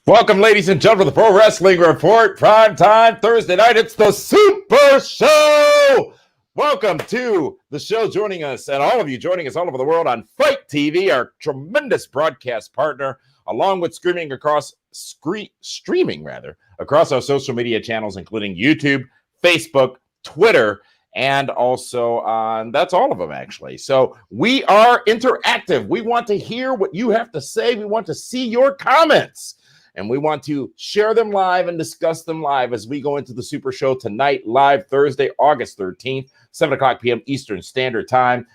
Welcome, ladies and gentlemen, to the Pro Wrestling Report. Prime time Thursday night. It's the Super Show. Welcome to the show. Joining us, and all of you joining us all over the world on Fight TV, our tremendous broadcast partner, along with streaming across our social media channels, including YouTube, Facebook, Twitter, and also on that's all of them, actually. So we are interactive. We want to hear what you have to say. We want to see your comments. And we want to share them live and discuss them live as we go into the Super Show tonight, live Thursday, August 13th, 7 o'clock p.m. Eastern Standard Time.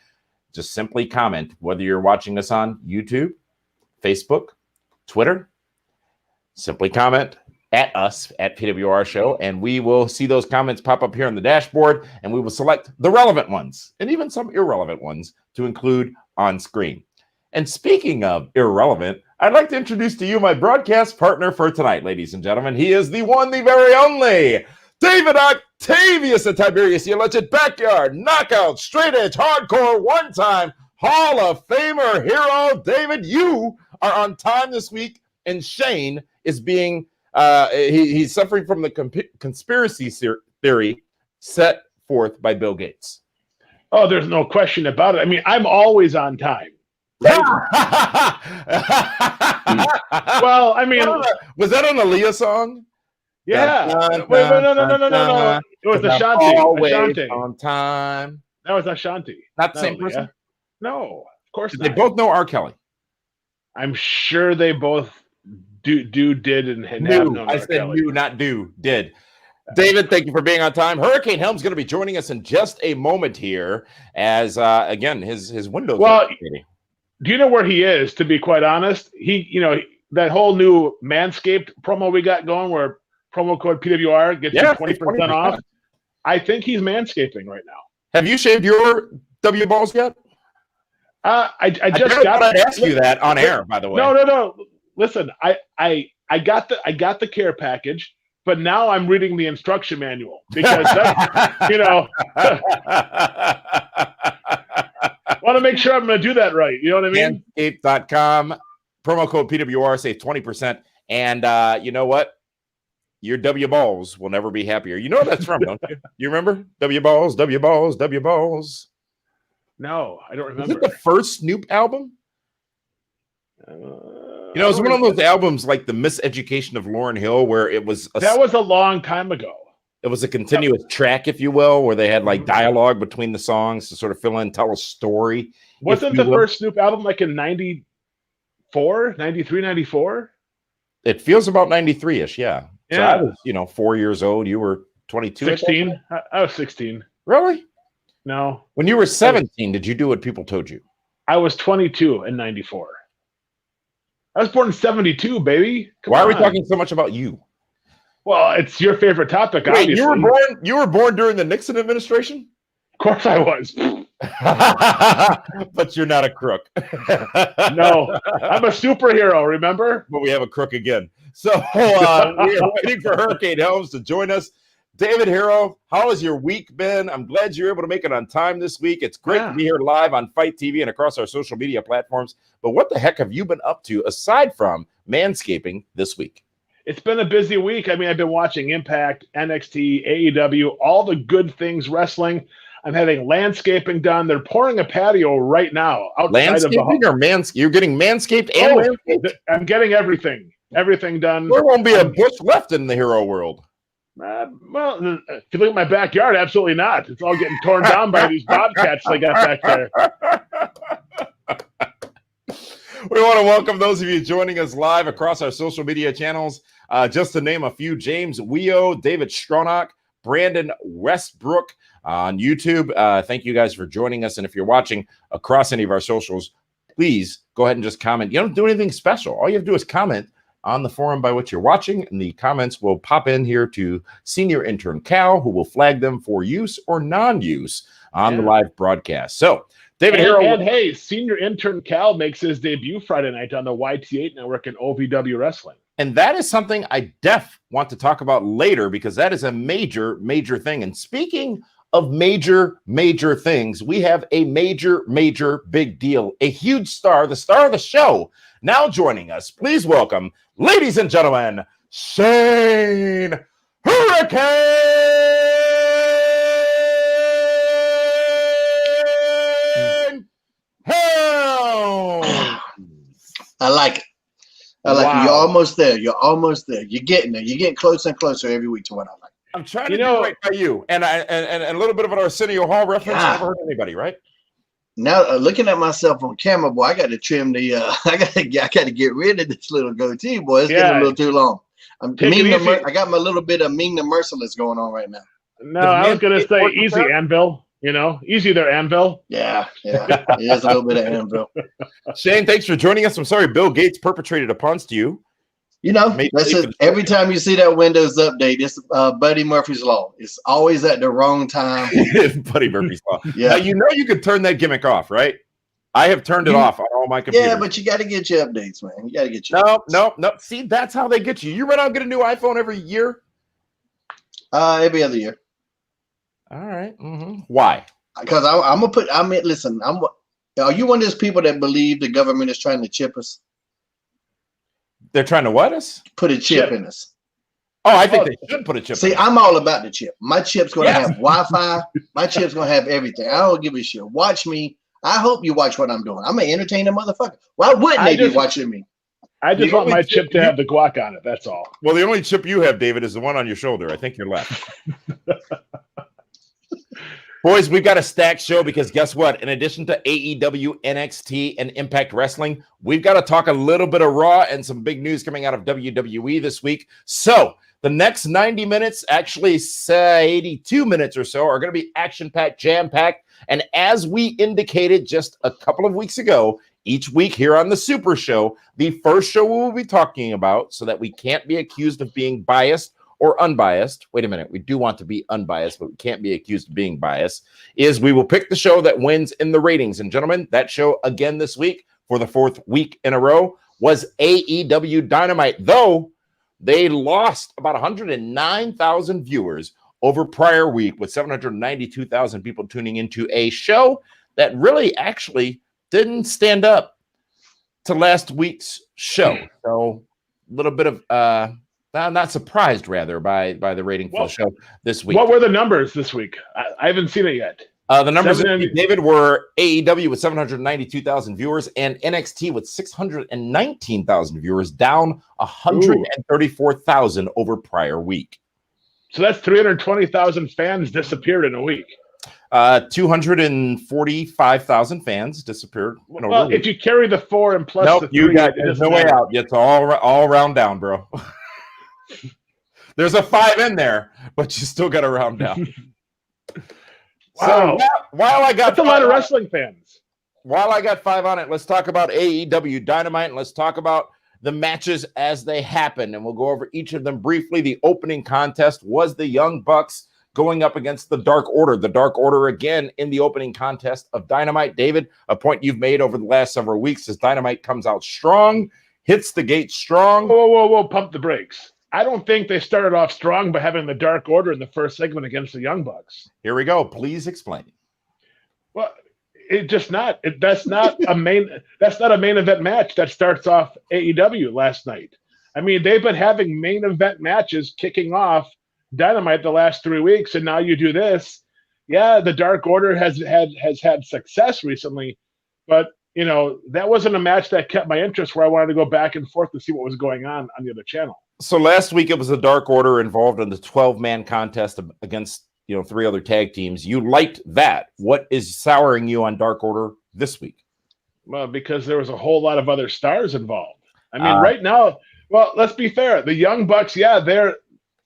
Just simply comment, whether you're watching this on YouTube, Facebook, Twitter. Simply comment at us, at PWR Show, and we will see those comments pop up here on the dashboard, and we will select the relevant ones, and even some irrelevant ones, to include on screen. And speaking of irrelevant, I'd like to introduce to you my broadcast partner for tonight, ladies and gentlemen. He is the one, the very only, David Octavius of Tiberius, the alleged backyard, knockout, straight edge, hardcore, one-time Hall of Famer hero. David, you are on time this week, and Shane is being, he's suffering from the conspiracy theory set forth by Bill Gates. Oh, there's no question about it. I mean, I'm always on time. Right? Well, I mean, was that an Aaliyah song? Yeah. Wait, no. It was Ashanti. On time. That was Ashanti. Not the same person? No, of course not. They both know R. Kelly. I'm sure they both did, and have known R. I said Kelly. do, not do, did. David, thank you for being on time. Hurricane Helms going to be joining us in just a moment here as, again, his windows are do you know where he is, to be quite honest? That whole new Manscaped promo we got going where promo code PWR gets you 20% off. I think he's manscaping right now. Have you shaved your W balls yet? I just got to ask you that on air, by the way. No. Listen, I got the care package, but now I'm reading the instruction manual because want to make sure I'm going to do that right. You know what I mean? Manscaped.com, promo code PWR, save 20%. And you know what? Your W balls will never be happier. You know what that's from, don't you? You remember? W balls, W balls, W balls. No, I don't remember. Is it the first Snoop album? It was one of those albums like The Miseducation of Lauryn Hill, where it was that was a long time ago. It was a continuous track, if you will, where they had like dialogue between the songs to sort of fill in, tell a story. Wasn't the first Snoop album like in 94, 93, 94? It feels about 93-ish, yeah. So I was, 4 years old. You were 22. 16. I was 16. Really? No. When you were 17, did you do what people told you? I was 22 in 94. I was born in 72, baby. Why are we talking so much about you? Well, it's your favorite topic, Wait, obviously. You were born during the Nixon administration? Of course I was. But you're not a crook. No, I'm a superhero, remember? But we have a crook again. So we are waiting for Hurricane Helms to join us. David Hero, how has your week been? I'm glad you're able to make it on time this week. It's great to be here live on Fight TV and across our social media platforms. But what the heck have you been up to aside from manscaping this week? It's been a busy week. I mean, I've been watching Impact, NXT, AEW, all the good things wrestling. I'm having landscaping done. They're pouring a patio right now outside of the home. You're getting manscaped and landscaped? I'm getting everything done. There won't be a bush left in the hero world. Well, if you look at my backyard, absolutely not. It's all getting torn down by these bobcats they got back there. We want to welcome those of you joining us live across our social media channels. Just to name a few: James Weo, David Stronach, Brandon Westbrook on YouTube. Thank you guys for joining us. And if you're watching across any of our socials, please go ahead and just comment. You don't do anything special. All you have to do is comment on the forum by which you're watching, and the comments will pop in here to Senior Intern Cal, who will flag them for use or non-use on the live broadcast. So, David Hero. And hey, Senior Intern Cal makes his debut Friday night on the YT8 network in OVW Wrestling. And that is something I want to talk about later because that is a major, major thing. And speaking of major, major things. We have a major, major big deal. A huge star, the star of the show, now joining us. Please welcome, ladies and gentlemen, Shane Hurricane Helms. I like it. I like it. You're almost there. You're almost there. You're getting there. You're getting closer and closer every week to what I like. I'm trying to do right by you, and a little bit of an Arsenio Hall reference. Never hurt anybody, right? Now looking at myself on camera, boy, I got to trim the. I got to get rid of this little goatee, boy. It's getting a little too long. I got my little bit of mean the merciless going on right now. No, I was gonna say easy Anvil. Easy there, Anvil. Yeah, it is a little bit of Anvil. Shane, thanks for joining us. I'm sorry Bill Gates perpetrated upon you. That's it. Every time you see that Windows update, it's Buddy Murphy's Law. It's always at the wrong time. Buddy Murphy's Law. Yeah. Now, you could turn that gimmick off, right? I have turned it off on all my computers. Yeah, but you got to get your updates, man. You got to get your updates. No. See, that's how they get you. You run out and get a new iPhone every year? Every other year. All right. Mm-hmm. Why? Because listen, are you one of those people that believe the government is trying to chip us? They're trying to what us? Put a chip in us. Oh, I think they should put a chip. See, I'm all about the chip. My chip's going to have Wi-Fi. My chip's going to have everything. I don't give a shit. Watch me. I hope you watch what I'm doing. I'm going to entertain a motherfucker. Why wouldn't they be watching me? I just want my chip to have the guac on it. That's all. Well, the only chip you have, David, is the one on your shoulder. I think you're left. Boys, we've got a stacked show because guess what? In addition to AEW, NXT, and Impact Wrestling, we've got to talk a little bit of Raw and some big news coming out of WWE this week. So the next 90 minutes, actually 82 minutes or so, are going to be action-packed, jam-packed. And as we indicated just a couple of weeks ago, each week here on the Super Show, the first show we will be talking about, so that we can't be accused of being biased or unbiased. Wait a minute. We do want to be unbiased, but we can't be accused of being biased. Is we will pick the show that wins in the ratings. And gentlemen, that show again this week for the fourth week in a row was AEW Dynamite, though they lost about 109,000 viewers over prior week with 792,000 people tuning into a show that really actually didn't stand up to last week's show. So a little bit of I'm not surprised, rather, by the rating for the show this week. What were the numbers this week? I haven't seen it yet. The numbers, David, were AEW with 792,000 viewers and NXT with 619,000 viewers, down 134,000 over prior week. So that's 320,000 fans disappeared in a week. 245,000 fans disappeared. Well, if you carry the 4 and plus the 3, there's no way out. It's all round down, bro. There's a 5 in there, but you still got to round down. Wow. So while I got that's a lot of wrestling fans. While I got 5 on it, let's talk about AEW Dynamite, and let's talk about the matches as they happen, and we'll go over each of them briefly. The opening contest was the Young Bucks going up against the Dark Order. The Dark Order again in the opening contest of Dynamite. David, a point you've made over the last several weeks is Dynamite comes out strong, hits the gate strong. Whoa, pump the brakes. I don't think they started off strong by having the Dark Order in the first segment against the Young Bucks. Here we go. Please explain. Well, that's not a main event match that starts off AEW last night. I mean, they've been having main event matches kicking off Dynamite the last 3 weeks, and now you do this. Yeah, the Dark Order has had success recently, but that wasn't a match that kept my interest where I wanted to go back and forth to see what was going on the other channel. So last week it was the Dark Order involved in the 12-man contest against 3 other tag teams. You liked that. What is souring you on Dark Order this week? Well, because there was a whole lot of other stars involved. I mean, right now, well, let's be fair. The Young Bucks, they're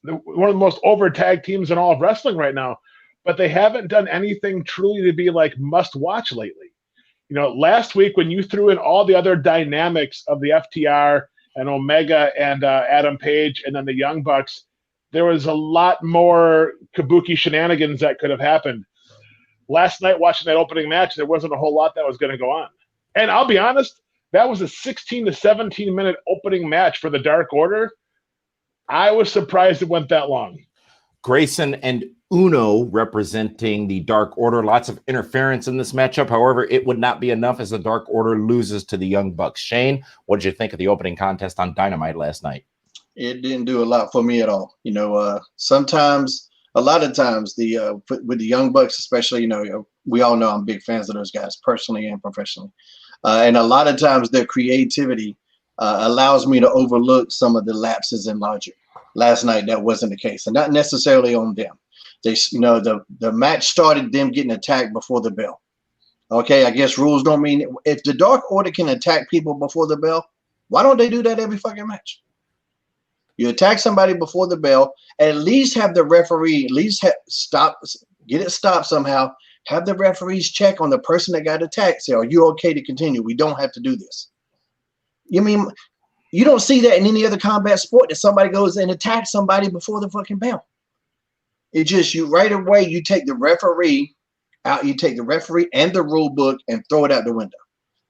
one of the most over tag teams in all of wrestling right now, but they haven't done anything truly to be like must watch lately. Last week when you threw in all the other dynamics of the FTR and Omega and Adam Page and then the Young Bucks, there was a lot more kabuki shenanigans that could have happened. Last night watching that opening match, there wasn't a whole lot that was going to go on. And I'll be honest, that was a 16 to 17 minute opening match for the Dark Order. I was surprised it went that long. Grayson and Uno representing the Dark Order. Lots of interference in this matchup. However, it would not be enough as the Dark Order loses to the Young Bucks. Shane, what did you think of the opening contest on Dynamite last night? It didn't do a lot for me at all. You know, sometimes, a lot of times, with the Young Bucks, especially, you know, we all know I'm big fans of those guys, personally and professionally. And a lot of times their creativity allows me to overlook some of the lapses in logic. Last night, that wasn't the case, and not necessarily on them. They, you know, the match started them getting attacked before the bell. Okay, I guess rules don't mean if the Dark Order can attack people before the bell, why don't they do that every fucking match? You attack somebody before the bell, at least have the referee get it stopped somehow. Have the referees check on the person that got attacked. Say, are you okay to continue? We don't have to do this. You mean you don't see that in any other combat sport that somebody goes and attacks somebody before the fucking bell. It just, you right away, you take the referee out, you take the referee and the rule book and throw it out the window.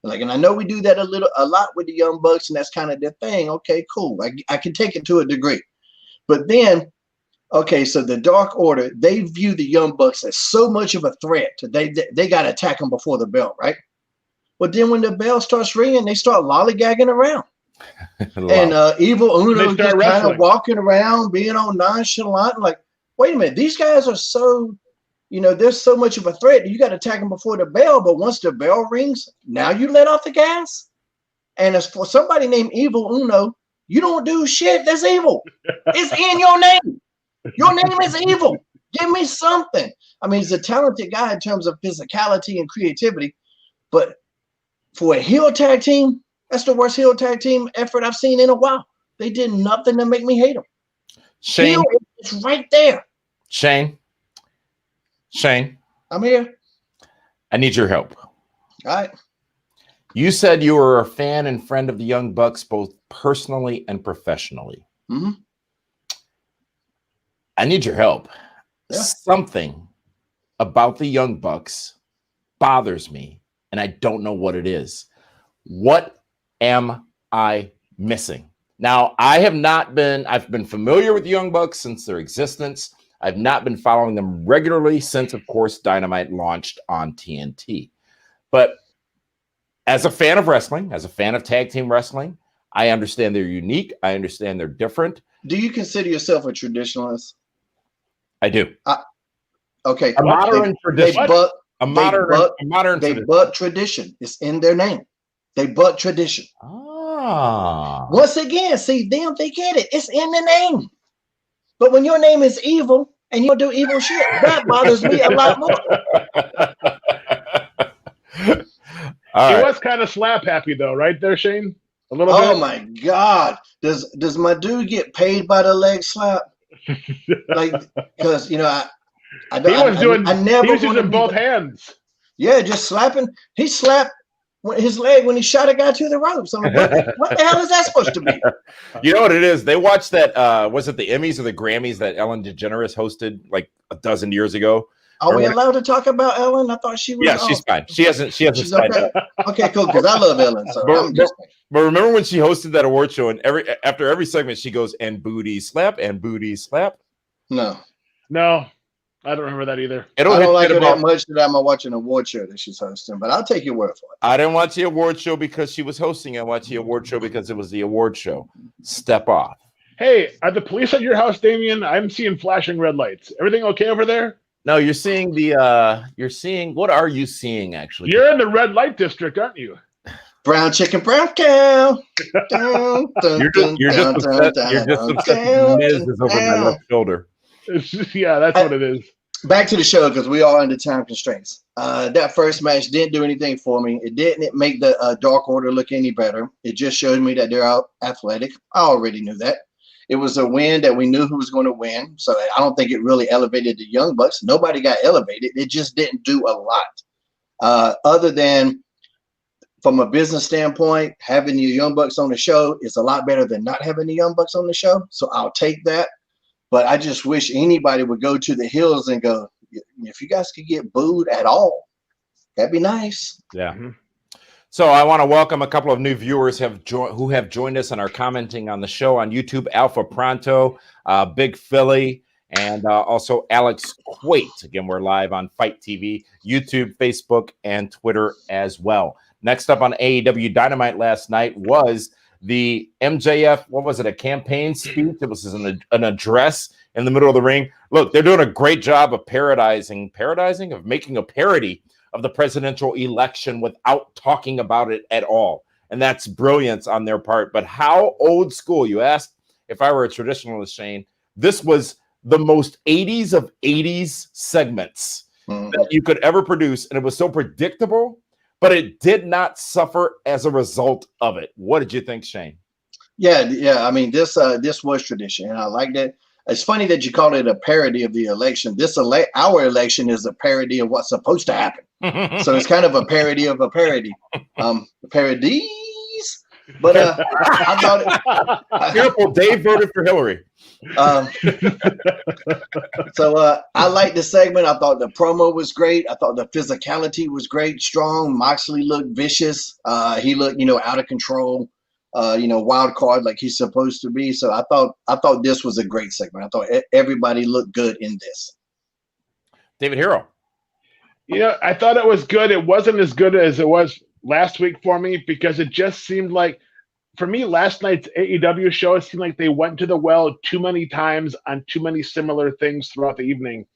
Like, and I know we do that a lot with the Young Bucks, and that's kind of their thing. Okay, cool. I can take it to a degree. But then, okay, so the Dark Order, they view the Young Bucks as so much of a threat. They got to attack them before the bell, right? But then when the bell starts ringing, they start lollygagging around. And Evil Uno just kind of walking around, being all nonchalant, like, wait a minute, these guys are so, you know, there's so much of a threat. You got to attack them before the bell, but once the bell rings, now you let off the gas. And as for somebody named Evil Uno, you don't do shit. That's evil. It's in your name. Your name is evil. Give me something. I mean, he's a talented guy in terms of physicality and creativity, but for a heel tag team, that's the worst heel tag team effort I've seen in a while. They did nothing to make me hate them. Shane, it's right there. Shane, I'm here. I need your help. All right. You said you were a fan and friend of the Young Bucks, both personally and professionally. Mm-hmm. I need your help. Yeah. Something about the Young Bucks bothers me, and I don't know what it is. What am I missing? Now, I've been familiar with the Young Bucks since their existence. I've not been following them regularly since, of course, Dynamite launched on TNT. But as a fan of wrestling, as a fan of tag team wrestling, I understand they're unique. I understand they're different. Do you consider yourself a traditionalist? I do. Okay. A modern tradition. They buck tradition. It's in their name. They buck tradition. Ah. Once again, see them, they get it. It's in the name. But when your name is evil and you do evil shit, that bothers me a lot more. He was kind of slap happy though, right there, Shane? A little bit. Oh my God. Does my dude get paid by the leg slap? Like, because you know, I never he was using both hands. Yeah, just slapping. He slapped his leg when he shot a guy to the ropes. I'm like, what the hell is that supposed to be? You know what it is? They watched that, was it the Emmys or the Grammys that Ellen DeGeneres hosted like a dozen years ago? Are we allowed to talk about Ellen? I thought she was. Yeah, she's fine. She hasn't she's okay. Okay, cool, because I love Ellen. So but remember when she hosted that award show and after every segment she goes, and booty slap, and booty slap? No, I don't remember that either. I don't like her that much that I'm watching an award show that she's hosting, but I'll take your word for it. I didn't watch the award show because she was hosting. I watched the award show because it was the award show. Step off. Hey, are the police at your house, Damien? I'm seeing flashing red lights. Everything okay over there? No, you're seeing what are you seeing actually? You're in the red light district, aren't you? Brown chicken, brown cow. You're just upset that Miz is over my left shoulder. Yeah, that's what it is. Back to the show because we are under time constraints. That first match didn't do anything for me. It didn't make the Dark Order look any better. It just showed me that they're athletic. I already knew that. It was a win that we knew who was going to win. So I don't think it really elevated the Young Bucks. Nobody got elevated. It just didn't do a lot. Other than from a business standpoint, having the Young Bucks on the show is a lot better than not having the Young Bucks on the show. So I'll take that. But I just wish anybody would go to the hills and go, if you guys could get booed at all, that'd be nice. Yeah. Mm-hmm. So I want to welcome a couple of new viewers who have joined us and are commenting on the show on YouTube. Alpha Pronto, Big Philly, and also Alex Quate. Again, we're live on Fight TV, YouTube, Facebook, and Twitter as well. Next up on AEW Dynamite last night was the MJF, what was it, a campaign speech? It was an address in the middle of the ring. Look, they're doing a great job of making a parody of the presidential election without talking about it at all. And that's brilliance on their part. But how old school, you asked if I were a traditionalist, Shane, this was the most 80s of 80s segments that you could ever produce. And it was so predictable, but it did not suffer as a result of it. What did you think, Shane? Yeah. I mean, this was tradition, and I like that. It's funny that you call it a parody of the election. Our election is a parody of what's supposed to happen. So it's kind of a parody of a parody. Parodies. But I thought careful, Dave voted for Hillary. So I liked the segment. I thought the promo was great. I thought the physicality was great, strong. Moxley looked vicious. He looked, out of control. Wild card like he's supposed to be. So I thought this was a great segment. I thought everybody looked good in this. David Hero. I thought it was good. It wasn't as good as it was last week for me, because it just seemed like, for me, last night's AEW show, it seemed like they went to the well too many times on too many similar things throughout the evening.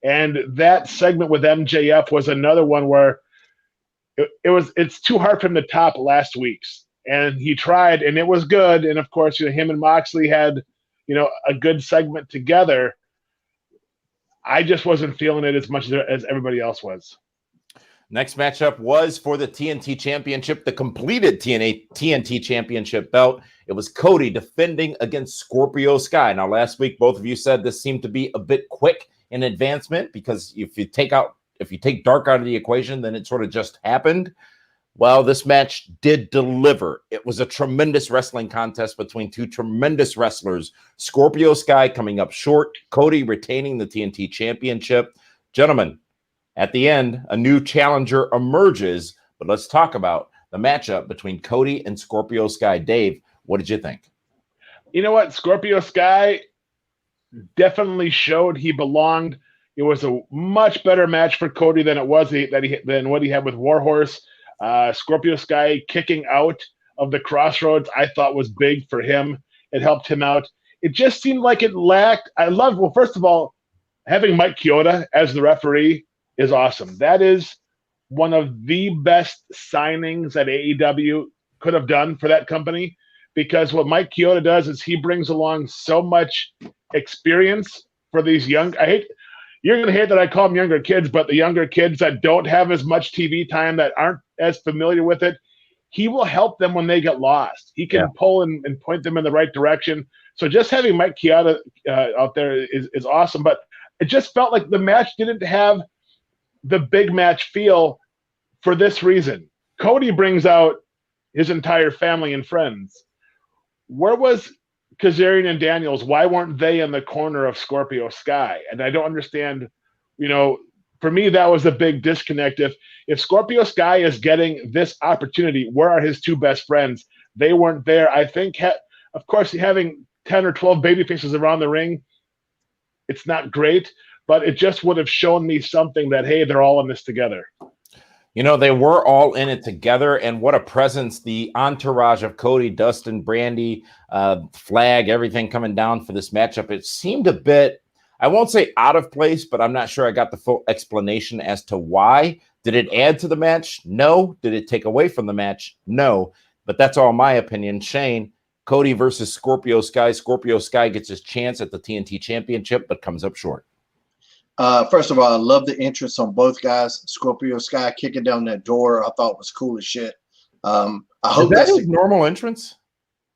And that segment with MJF was another one where it's too hard for him to top last week's. And he tried, and it was good. And of course, him and Moxley had, a good segment together. I just wasn't feeling it as much as everybody else was. Next matchup was for the TNT Championship, the completed TNT Championship belt. It was Cody defending against Scorpio Sky. Now, last week, both of you said this seemed to be a bit quick in advancement, because if you take Dark out of the equation, then it sort of just happened. Well, this match did deliver. It was a tremendous wrestling contest between two tremendous wrestlers. Scorpio Sky coming up short, Cody retaining the TNT Championship. Gentlemen, at the end, a new challenger emerges, but let's talk about the matchup between Cody and Scorpio Sky. Dave, what did you think? You know what? Scorpio Sky definitely showed he belonged. It was a much better match for Cody than it was than what he had with Warhorse. Scorpio Sky kicking out of the Crossroads, I thought was big for him. It helped him out. It just seemed like it lacked. First of all, having Mike Chioda as the referee is awesome. That is one of the best signings that AEW could have done for that company, because what Mike Chioda does is he brings along so much experience for these young. You're going to hate that I call them younger kids, but the younger kids that don't have as much TV time, that aren't as familiar with it, he will help them when they get lost. He can pull and point them in the right direction. So just having Mike Chioda out there is awesome. But it just felt like the match didn't have the big match feel for this reason. Cody brings out his entire family and friends. Where was Kazarian and Daniels? Why weren't they in the corner of Scorpio Sky? And I don't understand, for me, that was a big disconnect. If Scorpio Sky is getting this opportunity, where are his two best friends? They weren't there. I think, of course, having 10 or 12 baby faces around the ring, it's not great, but it just would have shown me something that, hey, they're all in this together. They were all in it together, and what a presence. The entourage of Cody, Dustin, Brandy, Flag, everything coming down for this matchup. It seemed a bit, I won't say out of place, but I'm not sure I got the full explanation as to why. Did it add to the match? No. Did it take away from the match? No. But that's all my opinion. Shane, Cody versus Scorpio Sky. Scorpio Sky gets his chance at the TNT Championship, but comes up short. First of all, I love the entrance on both guys. Scorpio Sky kicking down that door, I thought was cool as shit. I hope that's his normal entrance.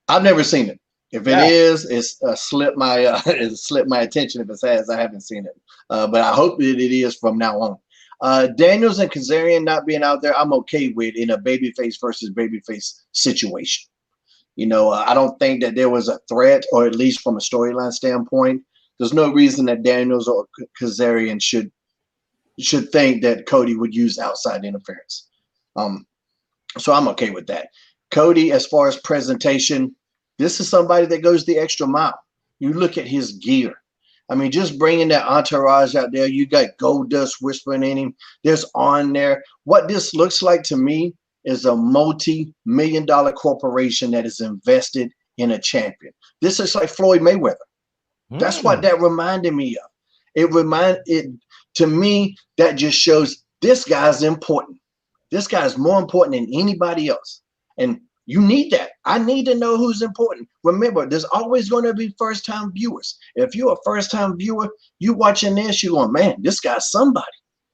I've never seen it. If it is, it's slipped my attention. If it has, I haven't seen it. But I hope that it is from now on. Daniels and Kazarian not being out there, I'm okay with in a babyface versus babyface situation. I don't think that there was a threat, or at least from a storyline standpoint. There's no reason that Daniels or Kazarian should think that Cody would use outside interference. So I'm okay with that. Cody, as far as presentation, this is somebody that goes the extra mile. You look at his gear. I mean, just bringing that entourage out there. You got Goldust whispering in him. There's on there. What this looks like to me is a multi-million-dollar corporation that is invested in a champion. This is like Floyd Mayweather. That's what that reminded me of. To me, that just shows this guy's important. This guy's more important than anybody else. And you need that. I need to know who's important. Remember, there's always going to be first-time viewers. If you're a first-time viewer, you watching this, you're going, man, this guy's somebody.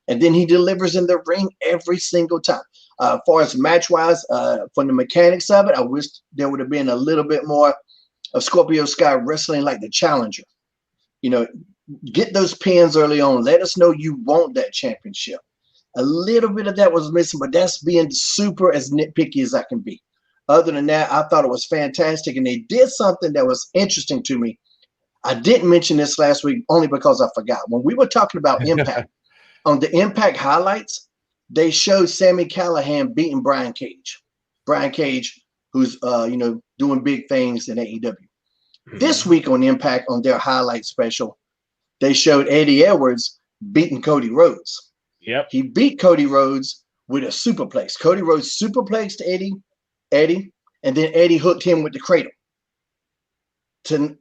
And then he delivers in the ring every single time. As far as match-wise, from the mechanics of it, I wish there would have been a little bit more of Scorpio Sky wrestling like the challenger. You know, get those pins early on. Let us know you want that championship. A little bit of that was missing, but that's being super as nitpicky as I can be. Other than that, I thought it was fantastic, and they did something that was interesting to me. I didn't mention this last week only because I forgot. When we were talking about Impact, on the Impact highlights, they showed Sami Callihan beating Brian Cage. Brian Cage, who's doing big things in AEW. This week on Impact, on their highlight special, they showed Eddie Edwards beating Cody Rhodes. Yep. He beat Cody Rhodes with a superplex. Cody Rhodes superplexed Eddie, and then Eddie hooked him with the cradle.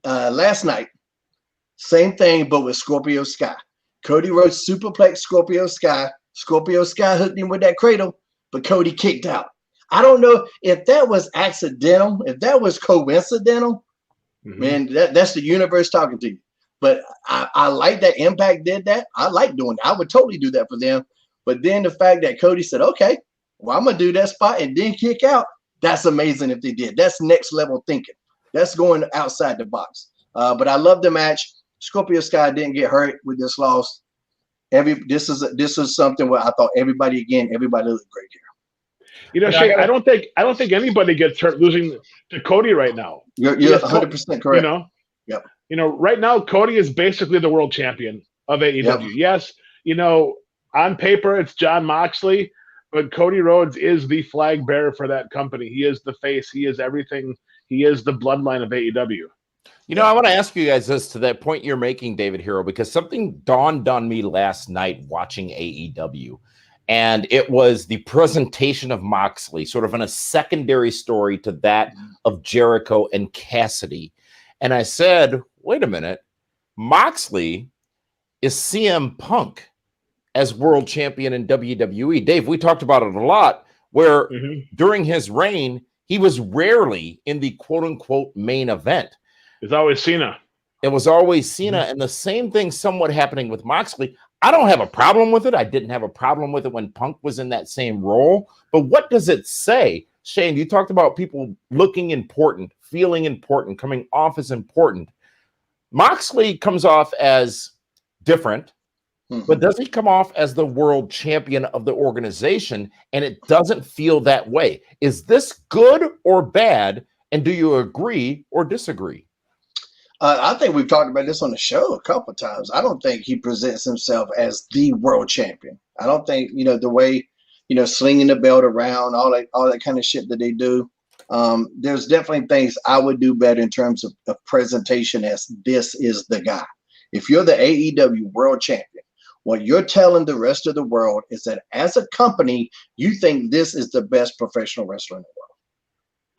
Last night, same thing, but with Scorpio Sky. Cody Rhodes superplexed Scorpio Sky. Scorpio Sky hooked him with that cradle, but Cody kicked out. I don't know if that was accidental, if that was coincidental. Man, that's the universe talking to you. But I like that Impact did that. I like doing that. I would totally do that for them. But then the fact that Cody said, okay, well, I'm going to do that spot and then kick out, that's amazing if they did. That's next level thinking. That's going outside the box. But I love the match. Scorpio Sky didn't get hurt with this loss. This is something where I thought everybody looked great here. You know, Shane, I don't think anybody gets hurt losing to Cody right now. You're 100% correct. You know, yep. You know, right now Cody is basically the world champion of AEW. Yep. Yes, you know, on paper it's Jon Moxley, but Cody Rhodes is the flag bearer for that company. He is the face. He is everything. He is the bloodline of AEW. You know, I want to ask you guys this to that point you're making, David Hero, because something dawned on me last night watching AEW. And it was the presentation of Moxley, sort of in a secondary story to that of Jericho and Cassidy. And I said, wait a minute, Moxley is CM Punk as world champion in WWE. Dave, we talked about it a lot, where during his reign, he was rarely in the quote-unquote main event. It was always Cena. It was always Cena. And the same thing somewhat happening with Moxley. I don't have a problem with it. I didn't have a problem with it when Punk was in that same role. But what does it say? Shane, you talked about people looking important, feeling important, coming off as important. Moxley comes off as different, but does he come off as the world champion of the organization? And it doesn't feel that way. Is this good or bad? And do you agree or disagree? I think we've talked about this on the show a couple of times. I don't think he presents himself as the world champion. I don't think, the way, slinging the belt around, all that kind of shit that they do. There's definitely things I would do better in terms of presentation as this is the guy. If you're the AEW world champion, what you're telling the rest of the world is that as a company, you think this is the best professional wrestler in the world.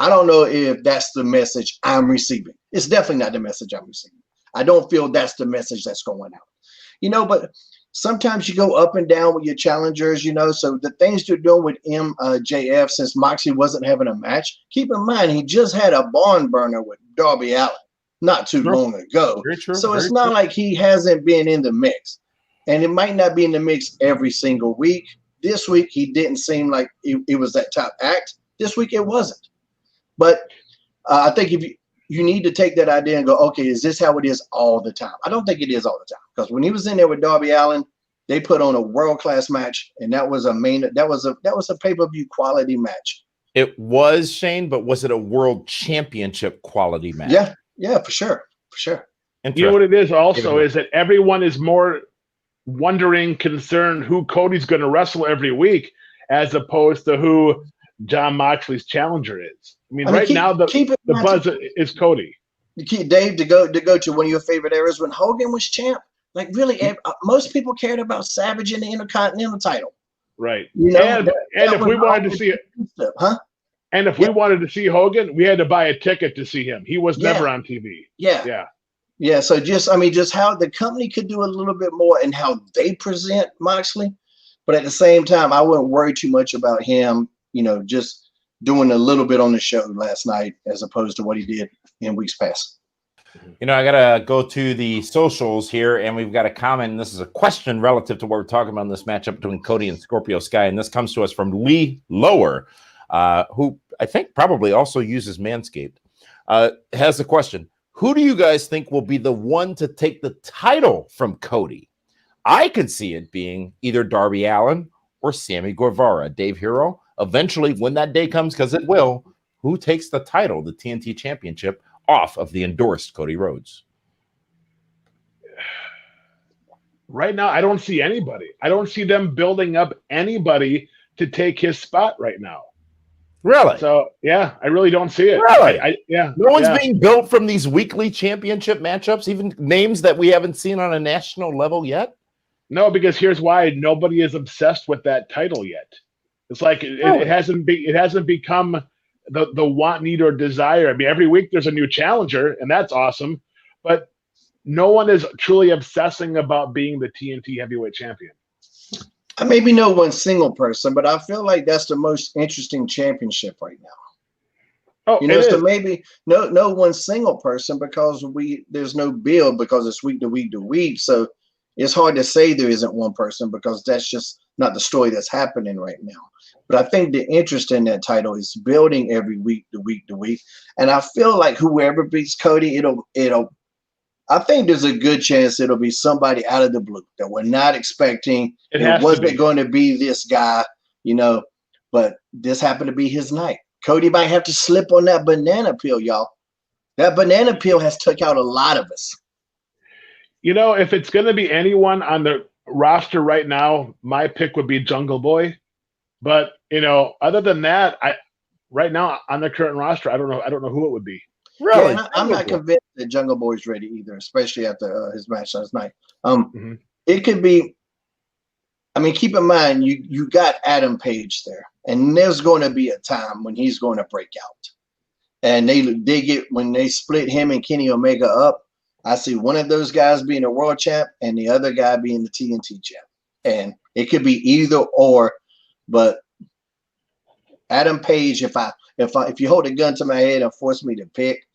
I don't know if that's the message I'm receiving. It's definitely not the message I'm receiving. I don't feel that's the message that's going out. But sometimes you go up and down with your challengers, so the things you're doing with MJF since Moxley wasn't having a match, keep in mind, he just had a barn burner with Darby Allin not too long ago. So it's not like he hasn't been in the mix. And it might not be in the mix every single week. This week, he didn't seem like it was that top act. This week, it wasn't. But I think if you need to take that idea and go, okay, is this how it is all the time? I don't think it is all the time, because when he was in there with Darby Allin, they put on a world-class match, and that was a pay-per-view quality match. It was, Shane, but was it a world championship quality match? Yeah, for sure. You know what it is also is that everyone is more wondering, concerned who Cody's going to wrestle every week, as opposed to who Jon Moxley's challenger is. I mean, right now the buzz is Cody. Dave, to go to one of your favorite eras when Hogan was champ. Like really, most people cared about Savage in the Intercontinental title. Right. You know, and if we wanted to see it, huh? And if we wanted to see Hogan, we had to buy a ticket to see him. He was never on TV. Yeah. So just how the company could do a little bit more and how they present Moxley, but at the same time, I wouldn't worry too much about him. You know, just doing a little bit on the show last night as opposed to what he did in weeks past. You know, I got to go to the socials here, and we've got a comment. And this is a question relative to what we're talking about in this matchup between Cody and Scorpio Sky. And this comes to us from Lee Lower, who I think probably also uses Manscaped. Has a question. Who do you guys think will be the one to take the title from Cody? I could see it being either Darby Allin or Sammy Guevara. Dave Hero, eventually when that day comes, because it will, who takes the title, the TNT Championship, off of the endorsed Cody Rhodes? Right now, I don't see anybody. I don't see them building up anybody to take his spot right now. Really? So, yeah, I really don't see it. Really? No one's yeah. being built from these weekly championship matchups, even names that we haven't seen on a national level yet? No, because here's why. Nobody is obsessed with that title yet. It's like it hasn't become the want, need, or desire. I mean, every week there's a new challenger, and that's awesome. But no one is truly obsessing about being the TNT heavyweight champion. I maybe know one single person, but I feel like that's the most interesting championship right now. Oh, you know, so maybe no one single person because there's no build because it's week to week to week. So it's hard to say there isn't one person because that's just not the story that's happening right now. But I think the interest in that title is building every week to week to week. And I feel like whoever beats Cody, I think there's a good chance it'll be somebody out of the blue that we're not expecting. It wasn't going to be this guy, you know, but this happened to be his night. Cody might have to slip on that banana peel, y'all. That banana peel has took out a lot of us. You know, if it's going to be anyone on the roster right now, my pick would be Jungle Boy. But, you know, other than that, right now on the current roster, I don't know who it would be. Really? Yeah, I'm not convinced that Jungle Boy's ready either, especially after his match last night. It could be. I mean, keep in mind you got Adam Page there, and there's going to be a time when he's going to break out. And when they split him and Kenny Omega up, I see one of those guys being a world champ and the other guy being the TNT champ, and it could be either or. But Adam Page, if you hold a gun to my head and force me to pick,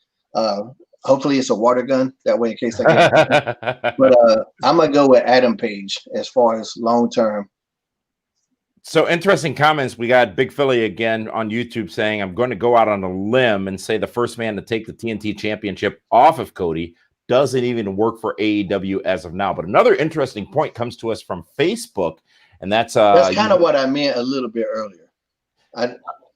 hopefully it's a water gun. That way, in case I get. But I'm gonna go with Adam Page as far as long term. So interesting comments. We got Big Philly again on YouTube saying, "I'm going to go out on a limb and say the first man to take the TNT Championship off of Cody doesn't even work for AEW as of now." But another interesting point comes to us from Facebook, and that's kind of what I meant a little bit earlier.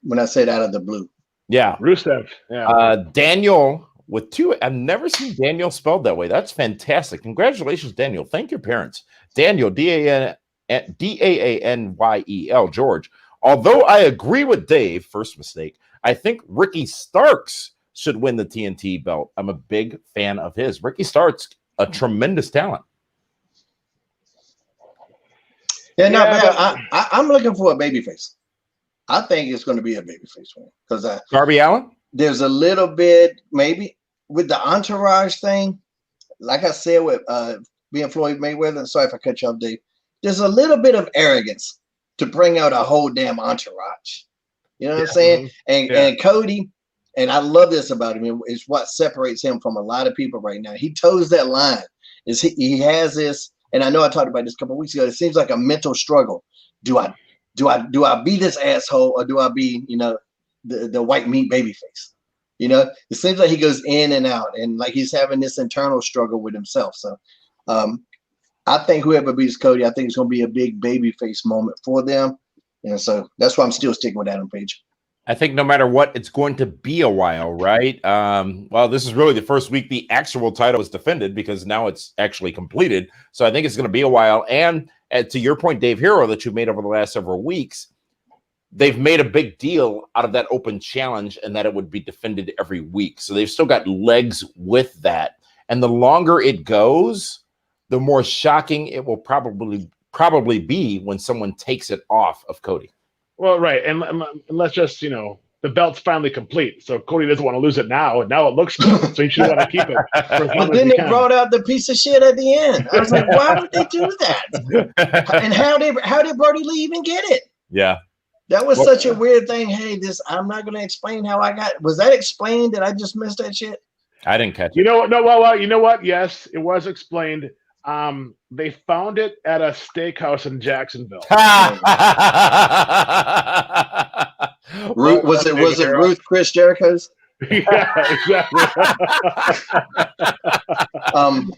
When I said out of the blue. Yeah. Rusev. Yeah. Daniel with two. I've never seen Daniel spelled that way. That's fantastic. Congratulations, Daniel. Thank your parents. Daniel, Daanyel, George. Although I agree with Dave, first mistake, I think Ricky Starks should win the TNT belt. I'm a big fan of his. Ricky Starks, a tremendous talent. Yeah, I'm looking for a babyface. I think it's going to be a babyface win because Darby Allin. There's a little bit maybe with the entourage thing. Like I said with being Floyd Mayweather. Sorry if I cut you off, Dave. There's a little bit of arrogance to bring out a whole damn entourage. You know what I'm saying? And Cody, and I love this about him. It's what separates him from a lot of people right now. He toes that line. He has this, and I know I talked about this a couple of weeks ago. It seems like a mental struggle. Do I be this asshole or do I be, you know, the white meat babyface? You know, it seems like he goes in and out and like he's having this internal struggle with himself. So I think whoever beats Cody, I think it's going to be a big babyface moment for them. And so that's why I'm still sticking with Adam Page. I think no matter what, it's going to be a while, right? Well, this is really the first week the actual title is defended because now it's actually completed. So I think it's going to be a while. And to your point, Dave Hero, that you made over the last several weeks, they've made a big deal out of that open challenge and that it would be defended every week. So they've still got legs with that. And the longer it goes, the more shocking it will probably be when someone takes it off of Cody. Well, right. And let's just, the belt's finally complete. So Cody doesn't want to lose it now. And now it looks good. So he should want to keep it. But then they brought out the piece of shit at the end. I was like, why would they do that? And how did Brody Lee even get it? Yeah. That was such a weird thing. Hey, I'm not going to explain how I got. Was that explained? Did I just miss that shit? I didn't catch it. You know what? Yes, it was explained. They found it at a steakhouse in Jacksonville. Was it Ruth Chris Jericho's? Yeah, exactly.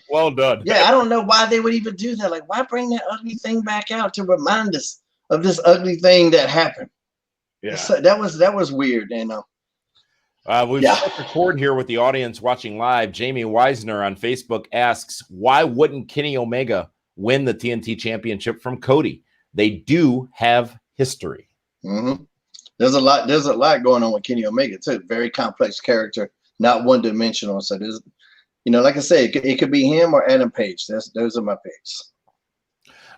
Well done. Yeah, I don't know why they would even do that. Like, why bring that ugly thing back out to remind us of this ugly thing that happened? Yeah, so that was weird. And we've set record here with the audience watching live. Jamie Weisner on Facebook asks, why wouldn't Kenny Omega win the TNT Championship from Cody? They do have history. Mm-hmm. There's a lot going on with Kenny Omega too. Very complex character, not one dimensional. So there's, like I said, it could be him or Adam Page. Those are my picks.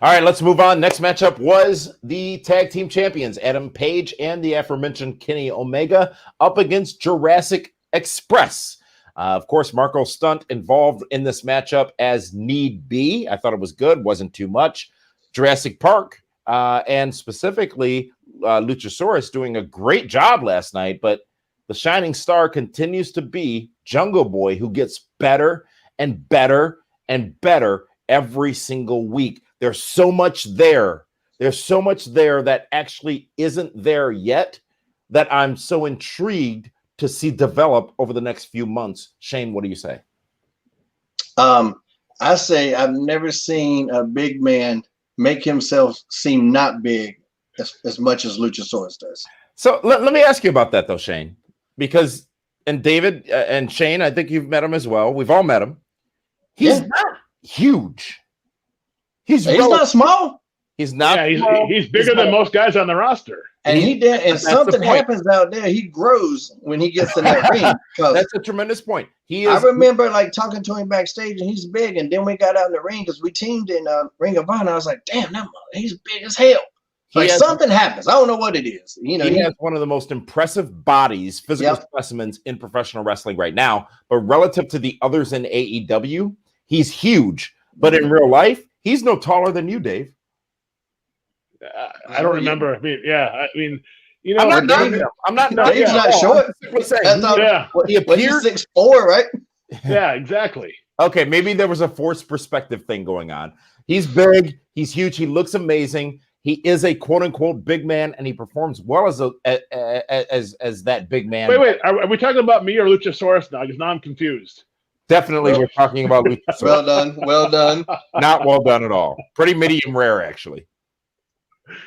All right, let's move on. Next matchup was the tag team champions, Adam Page and the aforementioned Kenny Omega, up against Jurassic Express. Of course, Marco Stunt involved in this matchup as need be. I thought it was good, wasn't too much. Jurassic Park and specifically Luchasaurus doing a great job last night, but the shining star continues to be Jungle Boy, who gets better and better and better every single week. There's so much there. There's so much there that actually isn't there yet that I'm so intrigued to see develop over the next few months. Shane, what do you say? I say I've never seen a big man make himself seem not big as much as Luchasaurus does. So let me ask you about that, though, Shane, because, and David and Shane, I think you've met him as well. We've all met him. He's not huge. He's not small. He's not. Yeah, he's bigger than most guys on the roster. And he did. And something happens out there. He grows when he gets in that ring. That's a tremendous point. I remember talking to him backstage, and he's big. And then we got out in the ring because we teamed in Ring of Honor. I was like, damn, he's big as hell. Something happens. I don't know what it is. He has one of the most impressive bodies, physical specimens in professional wrestling right now. But relative to the others in AEW, he's huge. But in real life, he's no taller than you, Dave. I don't remember. I mean, I'm not. Dave's not short. He appears 6'4", right? Yeah, exactly. Okay, maybe there was a forced perspective thing going on. He's big. He's huge. He looks amazing. He is a quote unquote big man, and he performs well as that big man. Wait. Are we talking about me or Luchasaurus now? Because now I'm confused. Definitely, we're talking about Luchasaurus. Well done. Not well done at all. Pretty medium rare, actually.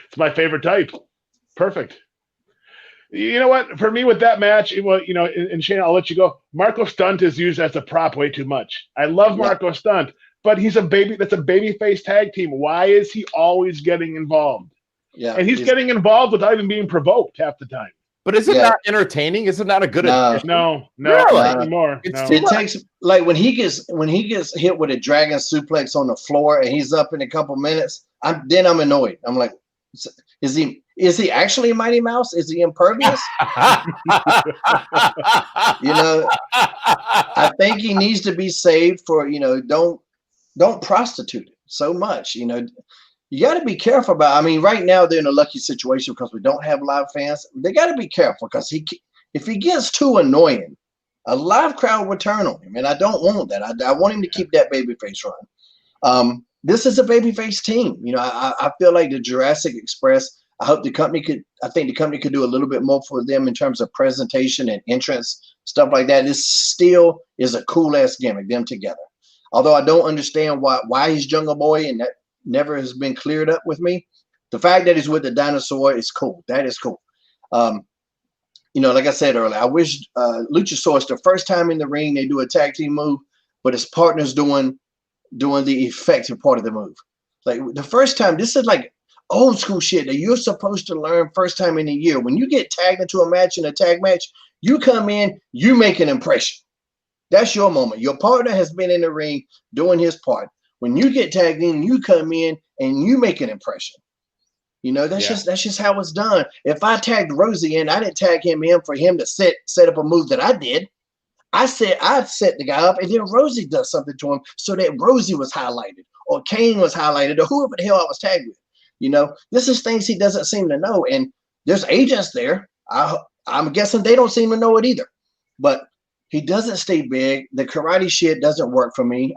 It's my favorite type. Perfect. You know what? For me, with that match, and Shane, I'll let you go. Marco Stunt is used as a prop way too much. I love Marco Stunt, but he's a baby. That's a babyface tag team. Why is he always getting involved? Yeah, and he's getting involved without even being provoked half the time. But is it not entertaining? Is it not a good? No, really? Not anymore. It takes when he gets hit with a dragon suplex on the floor and he's up in a couple minutes. I'm annoyed. I'm like, is he actually Mighty Mouse? Is he impervious? I think he needs to be saved for don't prostitute it so much. You got to be careful about. I mean, right now they're in a lucky situation because we don't have live fans. They got to be careful because if he gets too annoying, a live crowd will turn on him, and I don't want that. I want him to keep that babyface run. This is a babyface team. I feel like the Jurassic Express. I think the company could do a little bit more for them in terms of presentation and entrance, stuff like that. This still is a cool ass gimmick, them together. Although I don't understand why he's Jungle Boy, and that never has been cleared up with me. The fact that he's with the dinosaur is cool. That is cool. Like I said earlier, I wish Luchasaurus, the first time in the ring, they do a tag team move, but his partner's doing the effective part of the move. Like the first time, this is like old school shit that you're supposed to learn first time in a year. When you get tagged into a match in a tag match, you come in, you make an impression. That's your moment. Your partner has been in the ring doing his part. When you get tagged in, you come in and you make an impression. You know, that's just how it's done. If I tagged Rosie in, I didn't tag him in for him to set up a move that I did. I said I'd set the guy up, and then Rosie does something to him so that Rosie was highlighted, or Kane was highlighted, or whoever the hell I was tagged with. You know, this is things he doesn't seem to know, and there's agents there. I'm guessing they don't seem to know it either. But he doesn't stay big. The karate shit doesn't work for me.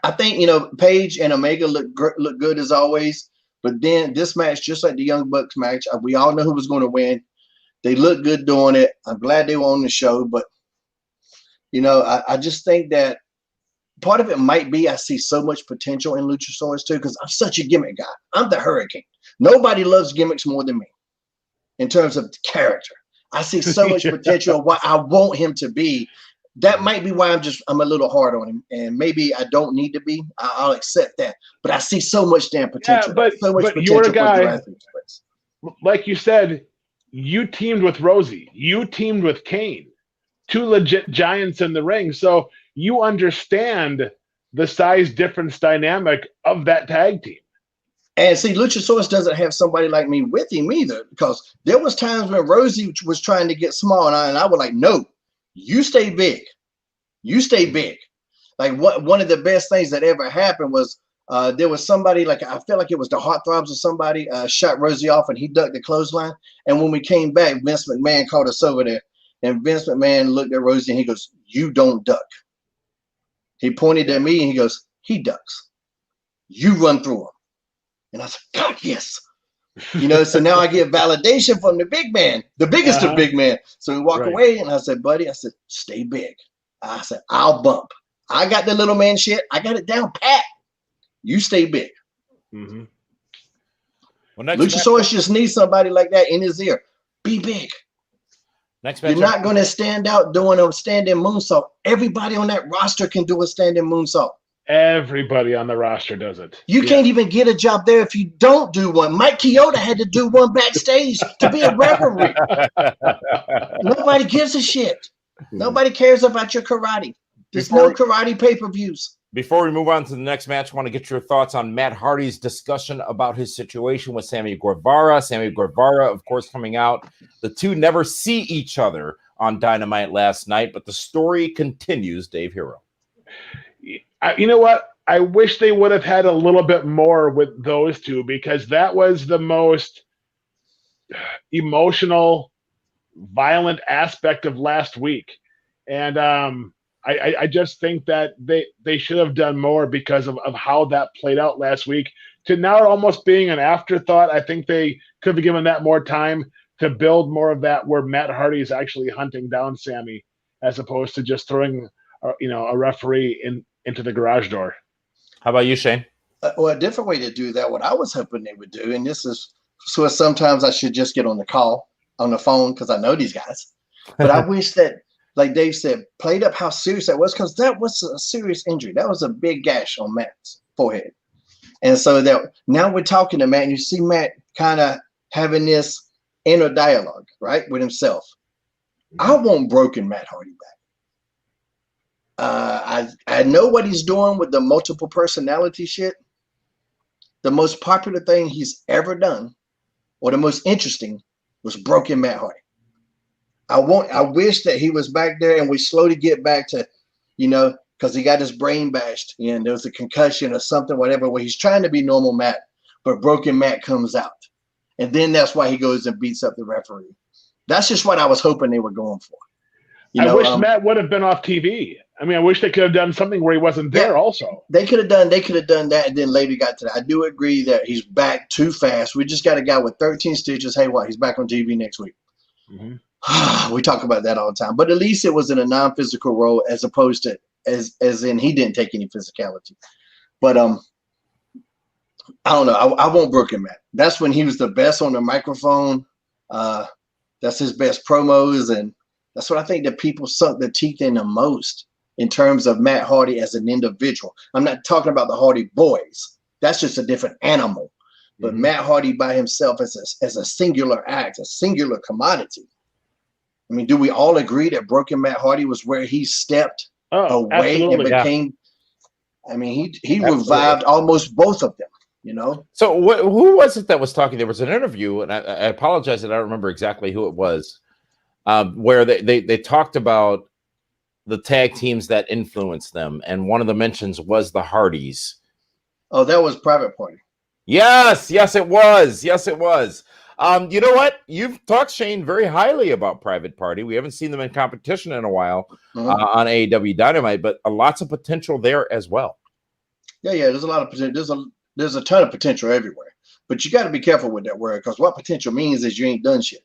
I think, you know, Paige and Omega look good as always. But then this match, just like the Young Bucks match, we all know who was going to win. They look good doing it. I'm glad they were on the show. But, you know, I just think that part of it might be I see so much potential in Luchasaurus too, because I'm such a gimmick guy. I'm the Hurricane. Nobody loves gimmicks more than me in terms of character. I see so much potential of what I want him to be. That might be why I'm a little hard on him, and maybe I don't need to be. I'll accept that. But I see so much damn potential. Yeah, so much potential you're a guy, for like you said, you teamed with Rosie. You teamed with Kane. Two legit giants in the ring. So you understand the size difference dynamic of that tag team. And see, Luchasaurus doesn't have somebody like me with him either, because there was times when Rosie was trying to get small, and I was like, no, you stay big. You stay big. Like one of the best things that ever happened was there was somebody, like I felt like it was the Heartthrobs or somebody shot Rosie off, and he ducked the clothesline. And when we came back, Vince McMahon called us over there, and Vince McMahon looked at Rosie and he goes, you don't duck. He pointed at me and he goes, he ducks. You run through him. And I said, God, yes. You know, so now I get validation from the big man, the biggest of big men. So we walk away, and I said, buddy, I said, stay big. I said, I'll bump. I got the little man shit. I got it down pat. You stay big. Well, Luchasaurus just needs somebody like that in his ear. Be big. Next match, you're not going to stand out doing a standing moonsault. Everybody on that roster can do a standing moonsault. Everybody on the roster does it. You can't even get a job there if you don't do one. Mike Chioda had to do one backstage to be a referee. Nobody gives a shit. Nobody cares about your karate. There's no karate pay-per-views. Before we move on to the next match, I want to get your thoughts on Matt Hardy's discussion about his situation with Sammy Guevara. Sammy Guevara, of course, coming out. The two never see each other on Dynamite last night, but the story continues, Dave Hero. You know what? I wish they would have had a little bit more with those two, because that was the most emotional, violent aspect of last week. And I just think that they should have done more because of how that played out last week. To now almost being an afterthought, I think they could have given that more time to build more of that, where Matt Hardy is actually hunting down Sammy, as opposed to just throwing a referee into the garage door. How about you, Shane? Well, a different way to do that, what I was hoping they would do, and this is so sometimes I should just get on the phone, because I know these guys. But I wish that, like Dave said, played up how serious that was, because that was a serious injury. That was a big gash on Matt's forehead. And so that now we're talking to Matt, and you see Matt kind of having this inner dialogue, right, with himself. I want broken Matt Hardy back. I know what he's doing with the multiple personality shit. The most popular thing he's ever done, or the most interesting, was broken Matt Hardy. I wish that he was back there, and we slowly get back to, because he got his brain bashed, and there was a concussion or something, whatever, where he's trying to be normal Matt, but broken Matt comes out. And then that's why he goes and beats up the referee. That's just what I was hoping they were going for. I wish Matt would have been off TV. I mean, I wish they could have done something where he wasn't there also. They could have done that, and then later got to that. I do agree that he's back too fast. We just got a guy with 13 stitches. Hey, what? He's back on TV next week. Mm-hmm. We talk about that all the time. But at least it was in a non-physical role, as opposed to as in he didn't take any physicality. But I don't know. I won't broken Matt. That's when he was the best on the microphone. That's his best promos, and that's what I think that people sunk their teeth in the most in terms of Matt Hardy as an individual. I'm not talking about the Hardy Boys. That's just a different animal. But Matt Hardy by himself as a singular act, a singular commodity. I mean, do we all agree that Broken Matt Hardy was where he stepped away and became? I mean, he revived almost both of them. You know. So who was it that was talking? There was an interview, and I apologize that I don't remember exactly who it was, where they talked about the tag teams that influenced them, and one of the mentions was the Hardys. Oh, that was Private Party. Yes, it was. You know what? You've talked, Shane, very highly about Private Party. We haven't seen them in competition in a while on AEW Dynamite, but lots of potential there as well. Yeah. There's a lot of potential. There's a ton of potential everywhere, but you got to be careful with that word, because what potential means is you ain't done shit.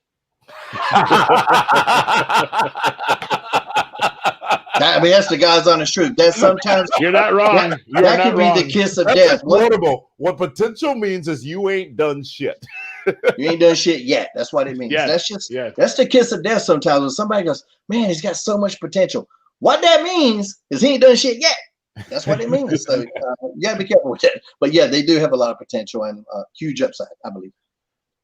I mean, that's the God's honest truth. That sometimes you're not wrong. That could be the kiss of death. Notable. What potential means is you ain't done shit. You ain't done shit yet. That's what it means. That's the kiss of death. Sometimes when somebody goes, man, he's got so much potential. What that means is he ain't done shit yet. That's what it means. So you gotta be careful with that. But yeah, they do have a lot of potential and huge upside, I believe.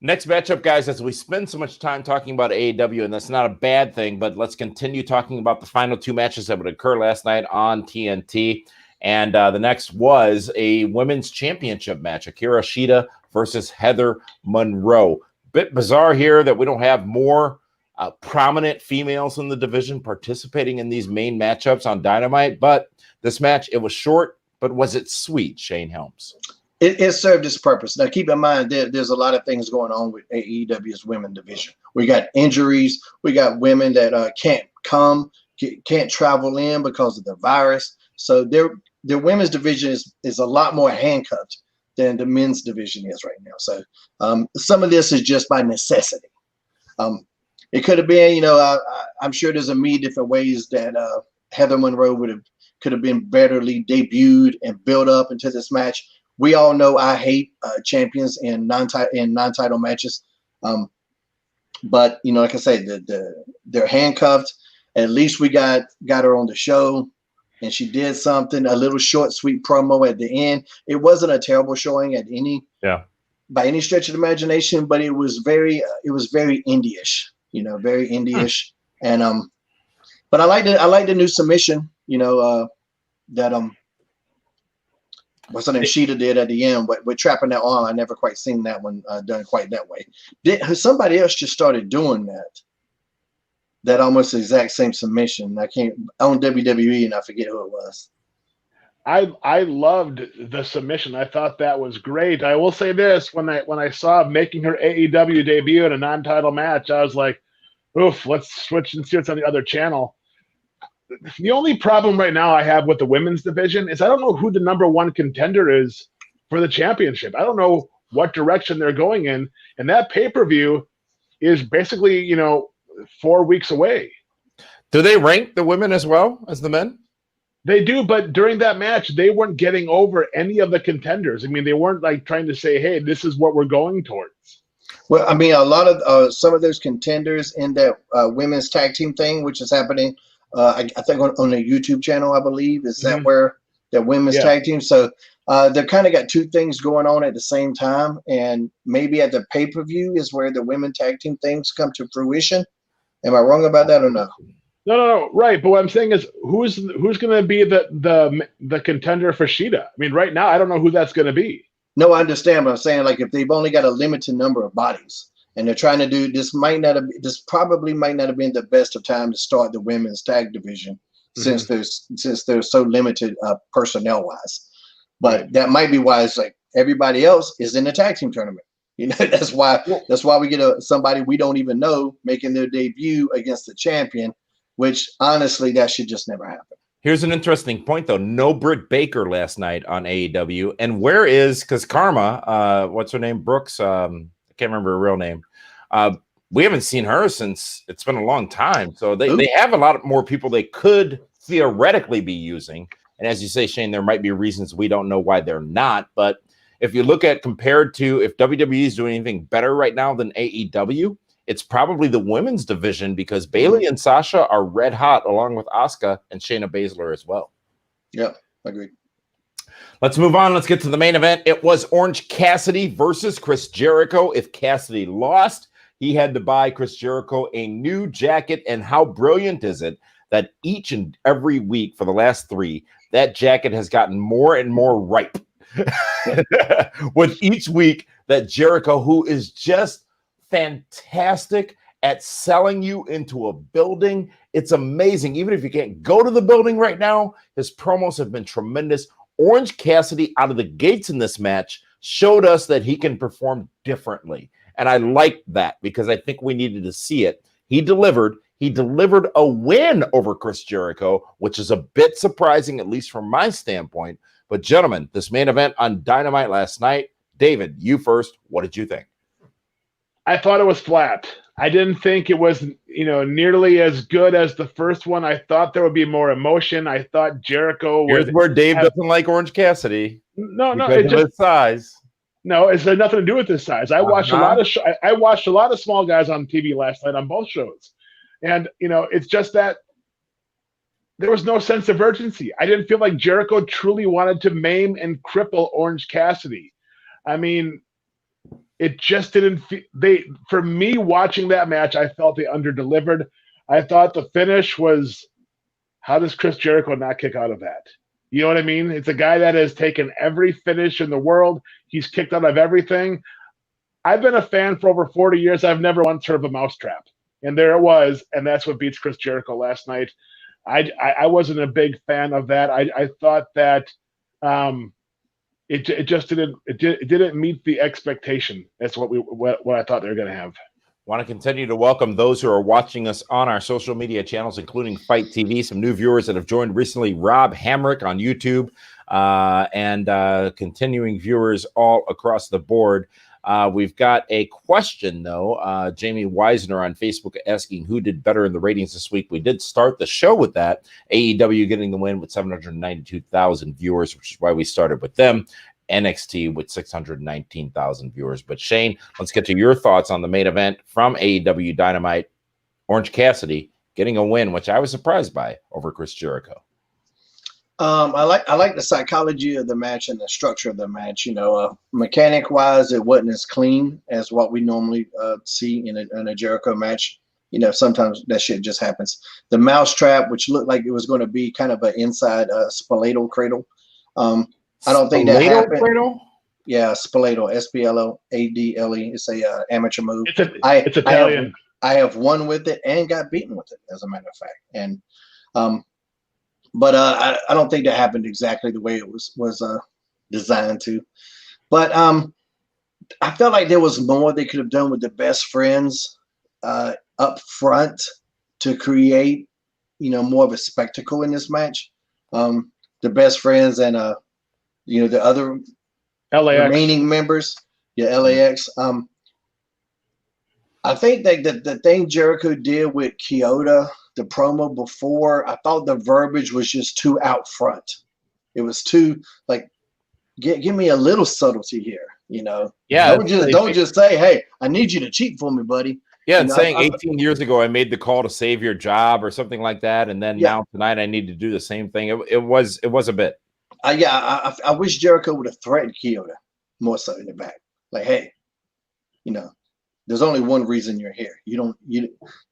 Next matchup, guys, as we spend so much time talking about AEW, and that's not a bad thing, but let's continue talking about the final two matches that would occur last night on TNT. And the next was a women's championship match, Akira Shida versus Heather Monroe. Bit bizarre here that we don't have more prominent females in the division participating in these main matchups on Dynamite, but this match, it was short, but was it sweet, Shane Helms? It served its purpose. Now, keep in mind, there's a lot of things going on with AEW's women division. We got injuries. We got women that can't travel in because of the virus. So their women's division is a lot more handcuffed than the men's division is right now. So some of this is just by necessity. It could have been, I'm sure there's a million different ways that Heather Monroe could have been betterly debuted and built up into this match. We all know I hate champions in non-title matches, but like I say, they're handcuffed. At least we got her on the show, and she did something. A little short, sweet promo at the end. It wasn't a terrible showing by any stretch of the imagination, but it was very indie-ish, very indie-ish. And but I like the new submission, that what's her name, Shida did at the end with trapping that arm. I never quite seen that one done quite that way. Somebody else just started doing that almost exact same submission. I can't on WWE, and I forget who it was. I loved the submission. I thought that was great. I will say this: when I saw making her AEW debut in a non-title match, I was like, "Oof, let's switch and see what's on the other channel." The only problem right now I have with the women's division is I don't know who the number one contender is for the championship. I don't know what direction they're going in, and that pay-per-view is basically 4 weeks away. Do they rank the women as well as the men? They do, but during that match, they weren't getting over any of the contenders. I mean, they weren't like trying to say, "Hey, this is what we're going towards." Well, I mean, a lot of some of those contenders in that women's tag team thing, which is happening. I think on the YouTube channel, I believe, is that where the women's tag team. So they've kind of got two things going on at the same time, and maybe at the pay-per-view is where the women tag team things come to fruition. Am I wrong about that or no? No, right. But what I'm saying is, who's going to be the contender for Shida? I mean, right now, I don't know who that's going to be. No, I understand, but I'm saying, like, if they've only got a limited number of bodies. And they're trying to do this. Probably might not have been the best of time to start the women's tag division since they're so limited personnel wise. But that might be why it's like everybody else is in the tag team tournament. That's why we get somebody we don't even know making their debut against the champion. Which honestly, that should just never happen. Here's an interesting point, though. No Britt Baker last night on AEW, and where is because Karma? What's her name? Brooks. Can't remember her real name. We haven't seen her since it's been a long time. So they have a lot more people they could theoretically be using. And as you say, Shane, there might be reasons we don't know why they're not. But if you look at compared to if WWE is doing anything better right now than AEW, it's probably the women's division because Bayley and Sasha are red hot along with Asuka and Shayna Baszler as well. Yeah, agreed. Let's move on. Let's get to the main event. It was Orange Cassidy versus Chris Jericho. If Cassidy lost, he had to buy Chris Jericho a new jacket. And how brilliant is it that each and every week for the last 3, that jacket has gotten more and more ripe with each week that Jericho, who is just fantastic at selling you into a building. It's amazing. Even if you can't go to the building right now, his promos have been tremendous. Orange Cassidy out of the gates in this match showed us that he can perform differently. And I like that because I think we needed to see it. He delivered. He delivered a win over Chris Jericho, which is a bit surprising, at least from my standpoint. But gentlemen, this main event on Dynamite last night, David, you first. What did you think? I thought it was flat. I didn't think it was, nearly as good as the first one. I thought there would be more emotion. I thought Jericho would. Here's where Dave doesn't like Orange Cassidy. No, it's just his size. No, it's had nothing to do with his size. I watched a lot of I watched a lot of small guys on TV last night on both shows, and it's just that there was no sense of urgency. I didn't feel like Jericho truly wanted to maim and cripple Orange Cassidy. I mean, it just didn't. For me, watching that match, I felt they underdelivered. I thought the finish was, how does Chris Jericho not kick out of that? You know what I mean? It's a guy that has taken every finish in the world. He's kicked out of everything. I've been a fan for over 40 years. I've never once heard of a mousetrap. And there it was, and that's what beats Chris Jericho last night. I wasn't a big fan of that. I thought that it just didn't meet the expectation. That's what I thought they were going to have. Want to continue to welcome those who are watching us on our social media channels, including Fight TV. Some new viewers that have joined recently: Rob Hamrick on YouTube, and continuing viewers all across the board. We've got a question, though. Jamie Weisner on Facebook asking who did better in the ratings this week. We did start the show with that. AEW getting the win with 792,000 viewers, which is why we started with them. NXT with 619,000 viewers. But Shane, let's get to your thoughts on the main event from AEW Dynamite. Orange Cassidy getting a win, which I was surprised by, over Chris Jericho. I like the psychology of the match and the structure of the match. Mechanic wise, it wasn't as clean as what we normally see in a Jericho match. Sometimes that shit just happens. The mousetrap, which looked like it was going to be kind of an inside Spalato cradle. I don't think that happened. Cradle? Yeah, Spalato, SPLOADLE. It's a amateur move. It's Italian. I have won with it and got beaten with it, as a matter of fact. And but I don't think that happened exactly the way it was designed to. But I felt like there was more they could have done with the best friends up front to create, more of a spectacle in this match. The best friends and the other LAX. remaining members, LAX. I think that the thing Jericho did with Kyoto, the promo before, I thought the verbiage was just too out front. It was too give me a little subtlety here, Yeah. Don't just say, hey, I need you to cheat for me, buddy. Yeah, and saying 18 years ago I made the call to save your job or something like that, and then now tonight I need to do the same thing. It was a bit. I wish Jericho would have threatened Kyoto more so in the back. Like, hey, there's only one reason you're here. You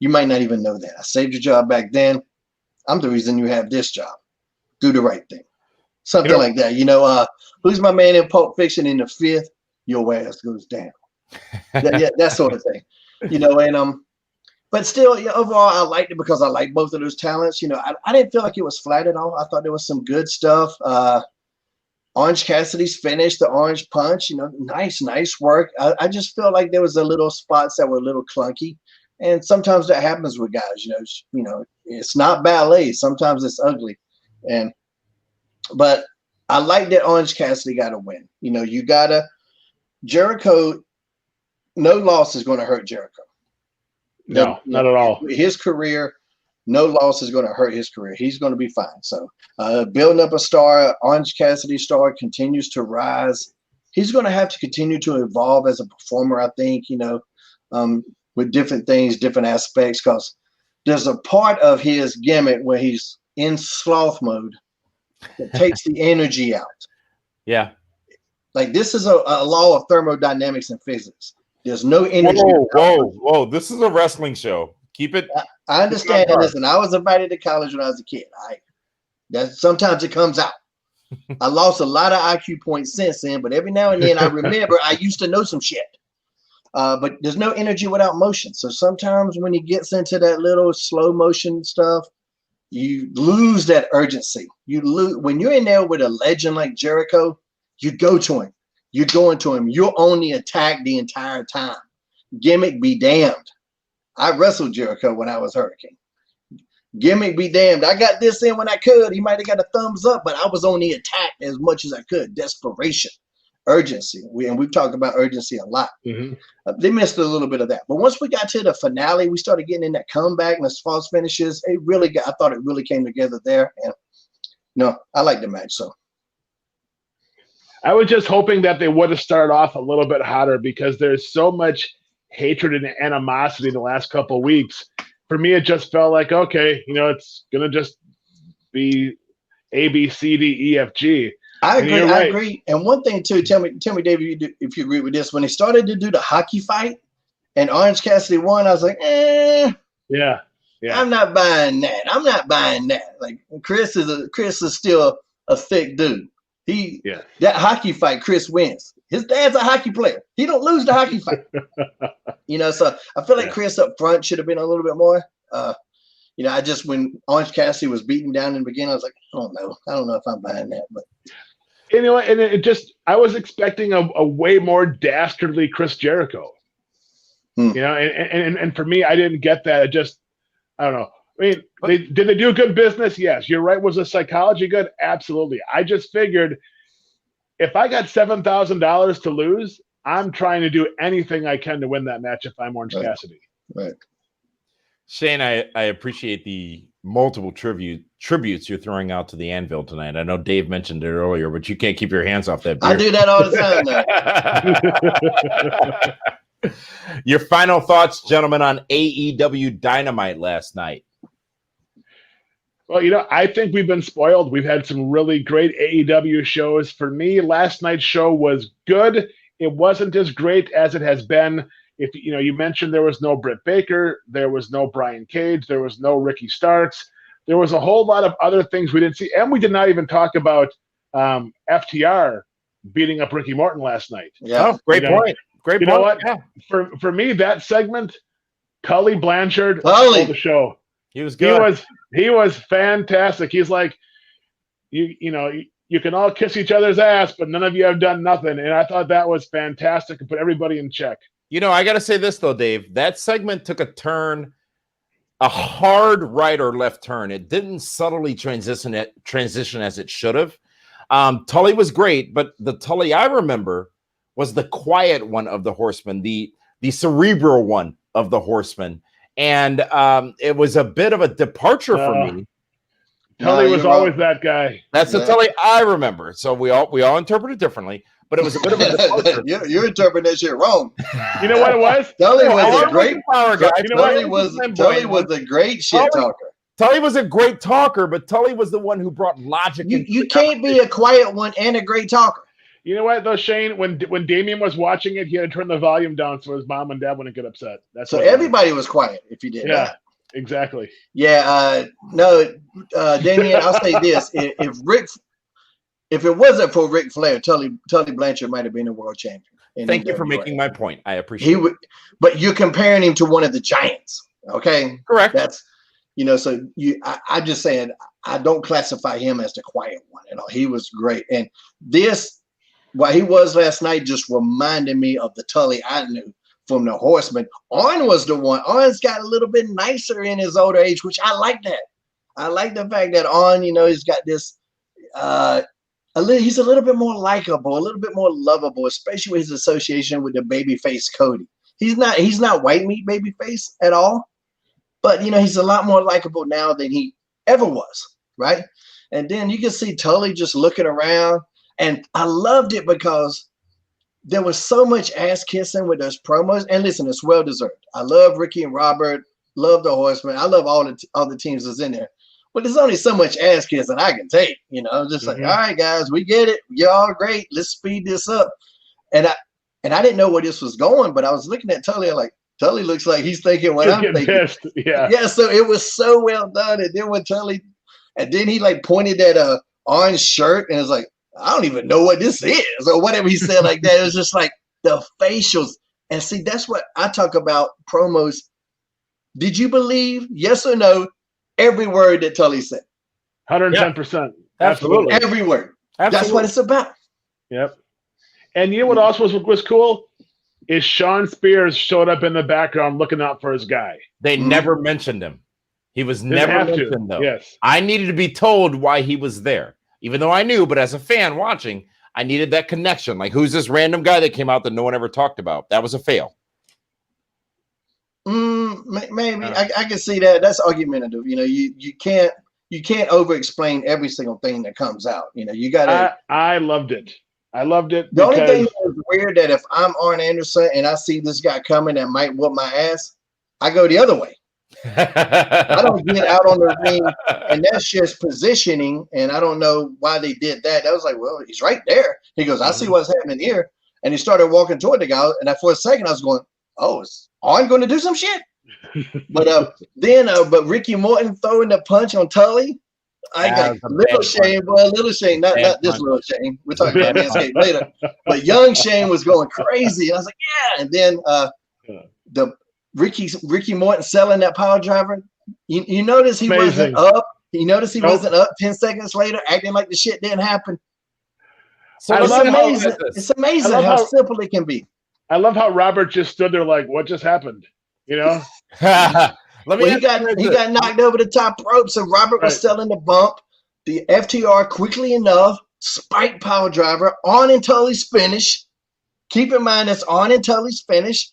might not even know that. I saved your job back then. I'm the reason you have this job. Do the right thing. Something like that. Who's my man in Pulp Fiction in the 5th? Your ass goes down. that sort of thing. But still, overall, I liked it because I like both of those talents. I didn't feel like it was flat at all. I thought there was some good stuff. Orange Cassidy's finish, the orange punch, nice work. I just felt like there was a little spots that were a little clunky. And sometimes that happens with guys, it's not ballet. Sometimes it's ugly. But I like that Orange Cassidy got a win. Jericho, no loss is going to hurt Jericho. No, not at all. His career, no loss is going to hurt his career. He's going to be fine. So building up a star, Orange Cassidy star continues to rise. He's going to have to continue to evolve as a performer, I think, with different things, different aspects, because there's a part of his gimmick where he's in sloth mode that takes the energy out. Yeah. Like this is a law of thermodynamics and physics. There's no energy. Whoa. This is a wrestling show. Keep it. I understand. Listen, I was invited to college when I was a kid. Sometimes it comes out. I lost a lot of IQ points since then, but every now and then I remember I used to know some shit. But there's no energy without motion. So sometimes when he gets into that little slow motion stuff, you lose that urgency. You lose when you're in there with a legend like Jericho. You go to him. You're going to him. You're on the attack the entire time. Gimmick be damned. I wrestled Jericho when I was Hurricane. Gimmick be damned. I got this in when I could. He might have got a thumbs up, but I was on the attack as much as I could. Desperation, urgency. We've talked about urgency a lot. Mm-hmm. They missed a little bit of that. But once we got to the finale, we started getting in that comeback and the false finishes. I thought it really came together there. And no, I like the match. So I was just hoping that they would have started off a little bit hotter because there's so much hatred and animosity in the last couple of weeks. For me, it just felt like, okay, it's going to just be A, B, C, D, E, F, G. I agree. And one thing, too, tell me, David, if you agree with this. When they started to do the hockey fight and Orange Cassidy won, I was like, Yeah. I'm not buying that. Like, Chris is still a thick dude. That hockey fight, Chris wins. His dad's a hockey player. He don't lose the hockey fight. So I feel like Chris up front should have been a little bit more. When Orange Cassidy was beaten down in the beginning, I was like, I don't know if I'm buying that. But anyway, and I was expecting a way more dastardly Chris Jericho. And for me, I didn't get that. I don't know. I mean, did they do good business? Yes. You're right. Was the psychology good? Absolutely. I just figured if I got $7,000 to lose, I'm trying to do anything I can to win that match if I'm Orange Cassidy. Right. Shane, I appreciate the multiple tributes you're throwing out to the Anvil tonight. I know Dave mentioned it earlier, but you can't keep your hands off that beer. I do that all the time. Your final thoughts, gentlemen, on AEW Dynamite last night. Well, I think we've been spoiled. We've had some really great AEW shows. For me, last night's show was good. It wasn't as great as it has been. If you mentioned there was no Britt Baker, there was no Brian Cage, there was no Ricky Starks. There was a whole lot of other things we didn't see. And we did not even talk about FTR beating up Ricky Morton last night. Yeah, great point. Great point. You know what? Yeah. For me, that segment, Tully Blanchard stole the show. He was good. He was fantastic. He's like, you can all kiss each other's ass, but none of you have done nothing. And I thought that was fantastic and put everybody in check. I got to say this, though, Dave. That segment took a turn, a hard right or left turn. It didn't subtly transition as it should have. Tully was great, but the Tully I remember was the quiet one of the Horsemen, the cerebral one of the Horsemen. And it was a bit of a departure for me. Tully was always that guy. That's the Tully I remember. So we all interpret it differently, but it was a bit of a departure. You're interpreting that shit wrong. You know what it was? Tully was a great power guy. Tully was a great shit talker. Tully was a great talker, but Tully was the one who brought logic. You can't be a quiet one and a great talker. You know what, though, Shane? When Damien was watching it, he had to turn the volume down so his mom and dad wouldn't get upset. So everybody was quiet if you did that. Yeah, exactly. Yeah, Damien, I'll say this. If it wasn't for Ric Flair, Tully Blanchard might have been a world champion. Thank you for making my point. I appreciate it. But you're comparing him to one of the giants, okay? Correct. That's I'm just saying I don't classify him as the quiet one at all. He was great. And what he was last night just reminded me of the Tully I knew from the Horsemen. Arn was the one. Arn's got a little bit nicer in his older age, which I like that. I like the fact that Arn, he's got this he's a little bit more likable, a little bit more lovable, especially with his association with the babyface Cody. He's not white meat babyface at all, but he's a lot more likable now than he ever was, right? And then you can see Tully just looking around. And I loved it because there was so much ass kissing with those promos. And listen, it's well deserved. I love Ricky and Robert, love the Horsemen. I love all the teams that's in there. well, there's only so much ass kissing I can take. You know, just like, all right, guys, we get it. Y'all great. Let's speed this up. And I didn't know where this was going, but I was looking at Tully like, Tully looks like he's thinking what I'm thinking. Pissed. Yeah. So it was so well done. And then when Tully, and then he like pointed at orange shirt and was like, I don't even know what this is, or whatever he said like that. It was just like the facials. And see, that's what I talk about promos. Did you believe, yes or no, every word that Tully said? 110%. Absolutely. Every word. Absolutely. That's what it's about. Yep. And you know what also was cool? Is Sean Spears showed up in the background looking out for his guy. They never mentioned him. He was never mentioned, though. Yes. I needed to be told why he was there, even though I knew, but as a fan watching, I needed that connection. Like, who's this random guy that came out that no one ever talked about? That was a fail. Maybe. I can see that. That's argumentative. You know, you can't over-explain every single thing that comes out. You know, you got to. I loved it. I loved it. The only thing that was weird that if I'm Arn Anderson and I see this guy coming that might whoop my ass, I go the other way. I don't get out on the ring, and that's just positioning. And I don't know why they did that. I was like, well, he's right there. He goes, I see what's happening here, and he started walking toward the guy. And for a second, I was going, oh, is Arn going to do some shit? But but Ricky Morton throwing the punch on Tully. I got little Shane, boy, little Shane, not this little Shane. We're talking about Manscaped later. But young Shane was going crazy. And I was like, yeah. And then the Ricky Morton selling that power driver. You notice he wasn't up. You notice he wasn't up 10 seconds later, acting like the shit didn't happen. So it's amazing. It's amazing how simple it can be. I love how Robert just stood there like, what just happened? You know? He got knocked over the top rope, so Robert was selling the bump. The FTR quickly enough, spike power driver, on and Tully's finish. Keep in mind that's on and Tully's finish.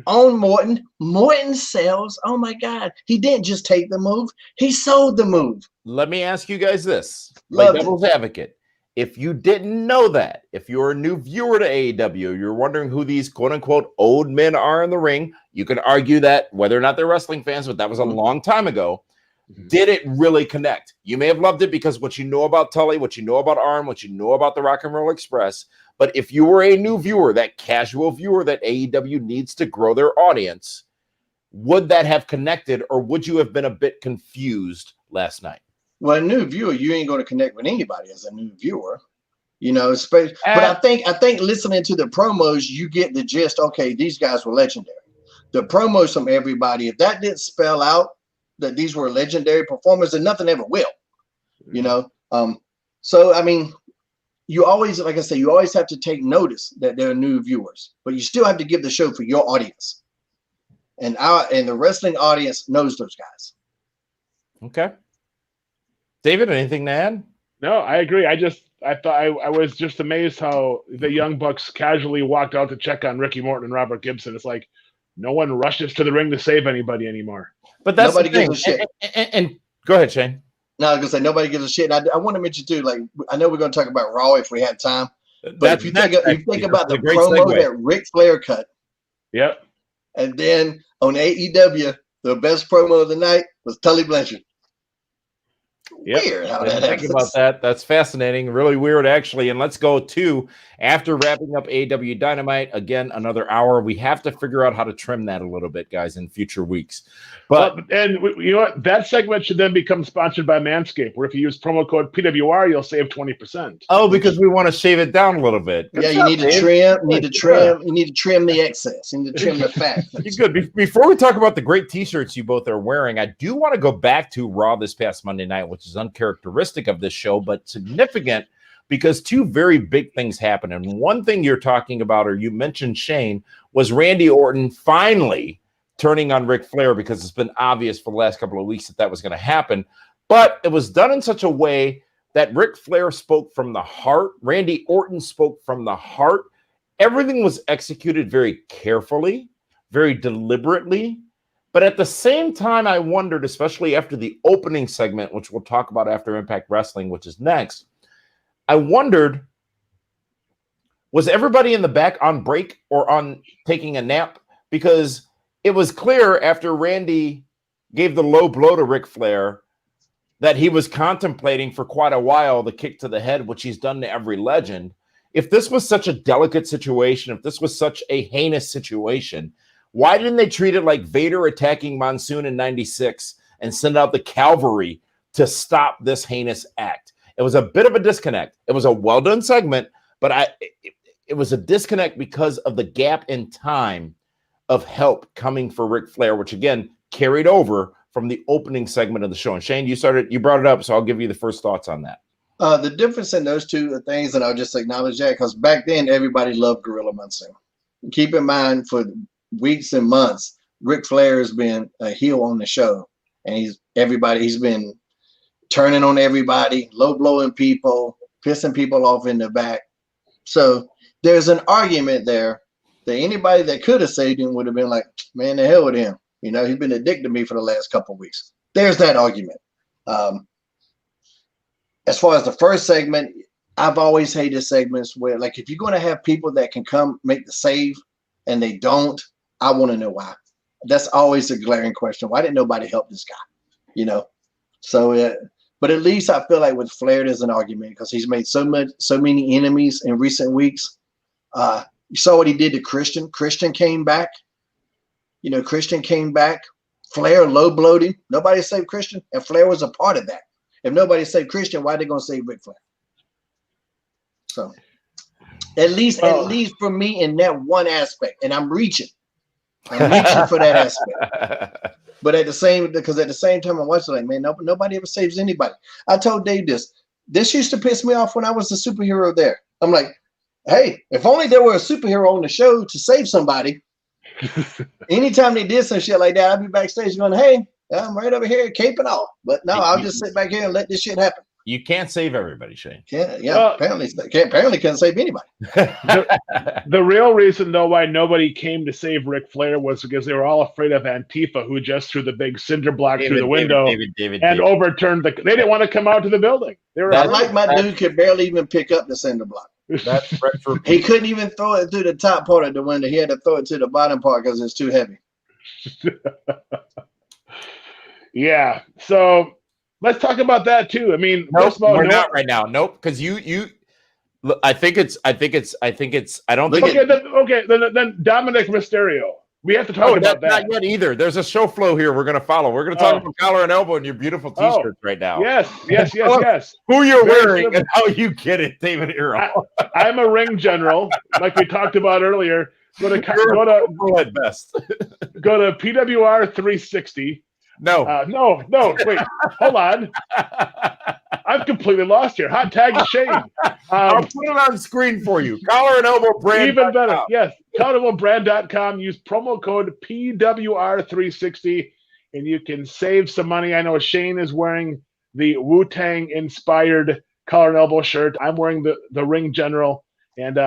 On Morton. Morton sells. Oh my God. He didn't just take the move, he sold the move. Let me ask you guys this. Like devil's advocate. If you didn't know that, if you're a new viewer to AEW, you're wondering who these quote-unquote old men are in the ring, you can argue that whether or not they're wrestling fans, but that was a long time ago. Did it really connect? You may have loved it because what you know about Tully, what you know about Arn, what you know about the Rock and Roll Express. But if you were a new viewer, that casual viewer that AEW needs to grow their audience, would that have connected, or would you have been a bit confused last night? Well, a new viewer, you ain't going to connect with anybody as a new viewer, you know. But I think listening to the promos, you get the gist. Okay, these guys were legendary. The promos from everybody, if that didn't spell out that these were legendary performers, then nothing ever will, you know. So I mean, you always, like I say, you always have to take notice that they're new viewers, but you still have to give the show for your audience, and the wrestling audience knows those guys. Okay. David, anything to add? No, I agree. I thought I was just amazed how the Young Bucks casually walked out to check on Ricky Morton and Robert Gibson. It's like no one rushes to the ring to save anybody anymore. But that's nobody gives a shit. And go ahead, Shane. No, I was gonna say nobody gives a shit. I want to mention too. Like I know we're gonna talk about Raw if we have time, but if you think about the promo that Ric Flair cut, yep, and then on AEW, the best promo of the night was Tully Blanchard. Yep. Weird how that happens. Think about that. That's fascinating. Really weird, actually. And let's go to, after wrapping up AEW Dynamite, again, another hour. We have to figure out how to trim that a little bit, guys, in future weeks. And you know what? That segment should then become sponsored by Manscaped, where if you use promo code PWR, you'll save 20%. Oh, because we want to shave it down a little bit. Good you need to trim. You need to trim the excess. You need to trim the fat. You're good. Before we talk about the great T-shirts you both are wearing, I do want to go back to Raw this past Monday night, which is uncharacteristic of this show, but significant because two very big things happened. And one thing you're talking about, or you mentioned, Shane, was Randy Orton finally turning on Ric Flair, because it's been obvious for the last couple of weeks that was going to happen. But it was done in such a way that Ric Flair spoke from the heart. Randy Orton spoke from the heart. Everything was executed very carefully, very deliberately. But at the same time, I wondered, especially after the opening segment, which we'll talk about after Impact Wrestling, which is next, I wondered, was everybody in the back on break or on taking a nap? Because it was clear after Randy gave the low blow to Ric Flair that he was contemplating for quite a while, the kick to the head, which he's done to every legend. If this was such a delicate situation, if this was such a heinous situation, why didn't they treat it like Vader attacking Monsoon in 96 and send out the cavalry to stop this heinous act? It was a bit of a disconnect. It was a well-done segment, but it was a disconnect because of the gap in time of help coming for Ric Flair, which again carried over from the opening segment of the show. And Shane, you brought it up, so I'll give you the first thoughts on that. The difference in those two things, and I'll just acknowledge that, because back then everybody loved Gorilla Monsoon. Keep in mind, for weeks and months, Ric Flair has been a heel on the show, and he's been turning on everybody, low blowing people, pissing people off in the back. So there's an argument there that anybody that could have saved him would have been like, man, the hell with him. You know, he's been a dick to me for the last couple of weeks. There's that argument. As far as the first segment, I've always hated segments where, like, if you're going to have people that can come make the save and they don't, I want to know why. That's always a glaring question. Why didn't nobody help this guy? You know? So, but at least I feel like with Flair, there's an argument because he's made so many enemies in recent weeks. You saw what he did to Christian. Christian came back. You know, Christian came back. Flair low-blowed him. Nobody saved Christian, and Flair was a part of that. If nobody saved Christian, why are they going to save Ric Flair? So, at least for me in that one aspect, and I'm reaching for that aspect. But at the same time, I'm watching like, man, nobody ever saves anybody. I told Dave this. This used to piss me off when I was the superhero there. I'm like, hey, if only there were a superhero on the show to save somebody. Anytime they did some shit like that, I'd be backstage going, hey, I'm right over here, cape and all. But no, I'll just sit back here and let this shit happen. You can't save everybody, Shane. Yeah. Apparently can't save anybody. The real reason, though, why nobody came to save Ric Flair was because they were all afraid of Antifa, who just threw the big cinder block through the window and overturned the. They didn't want to come out to the building. They were like my dude could barely even pick up the cinder block. He couldn't even throw it through the top part of the window. He had to throw it to the bottom part because it's too heavy. Yeah. So let's talk about that too. I mean, we're not right now. Nope. Because I think it's. I don't think. Okay. Then Dominic Mysterio. We have to talk about that. Not yet either. There's a show flow here we're going to follow. We're going to talk about collar and elbow and your beautiful T-shirts right now. Yes. Who you're wearing and how you get it, David Hero. I'm a ring general, like we talked about earlier. Go to PWR 360. No, wait, hold on. I'm completely lost here. Hot tag Shane. I'll put it on screen for you. Collar and elbow brand. Even better. Yes. Collarandellowbrand.com. Use promo code PWR360 and you can save some money. I know Shane is wearing the Wu-Tang inspired collar and elbow shirt. I'm wearing the Ring General. And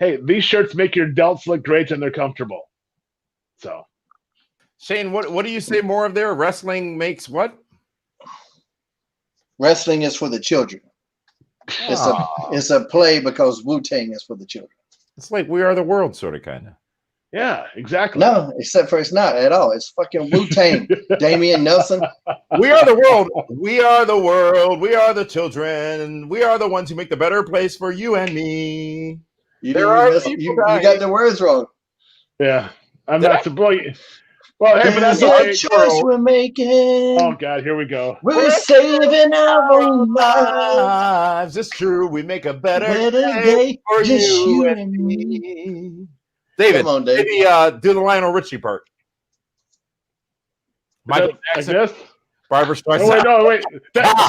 hey, these shirts make your delts look great and they're comfortable. So Shane, what do you say more of there? Wrestling makes what? Wrestling is for the children. It's a play because Wu-Tang is for the children. It's like We Are the World, sort of, kind of. Yeah, exactly. No, except for it's not at all. It's fucking Wu-Tang. Damian Nelson. We are the world. We are the world. We are the children. We are the ones who make the better place for you and me. You got the words wrong. Yeah, I'm not so brilliant. Well, hey, but that's a choice we're making. Oh God, here we go. We're saving our own lives. It's true. We make a better day for you and me. David, come on, Dave. Maybe do the Lionel Richie part. Michael Jackson. Barbra Streisand. Oh, wait.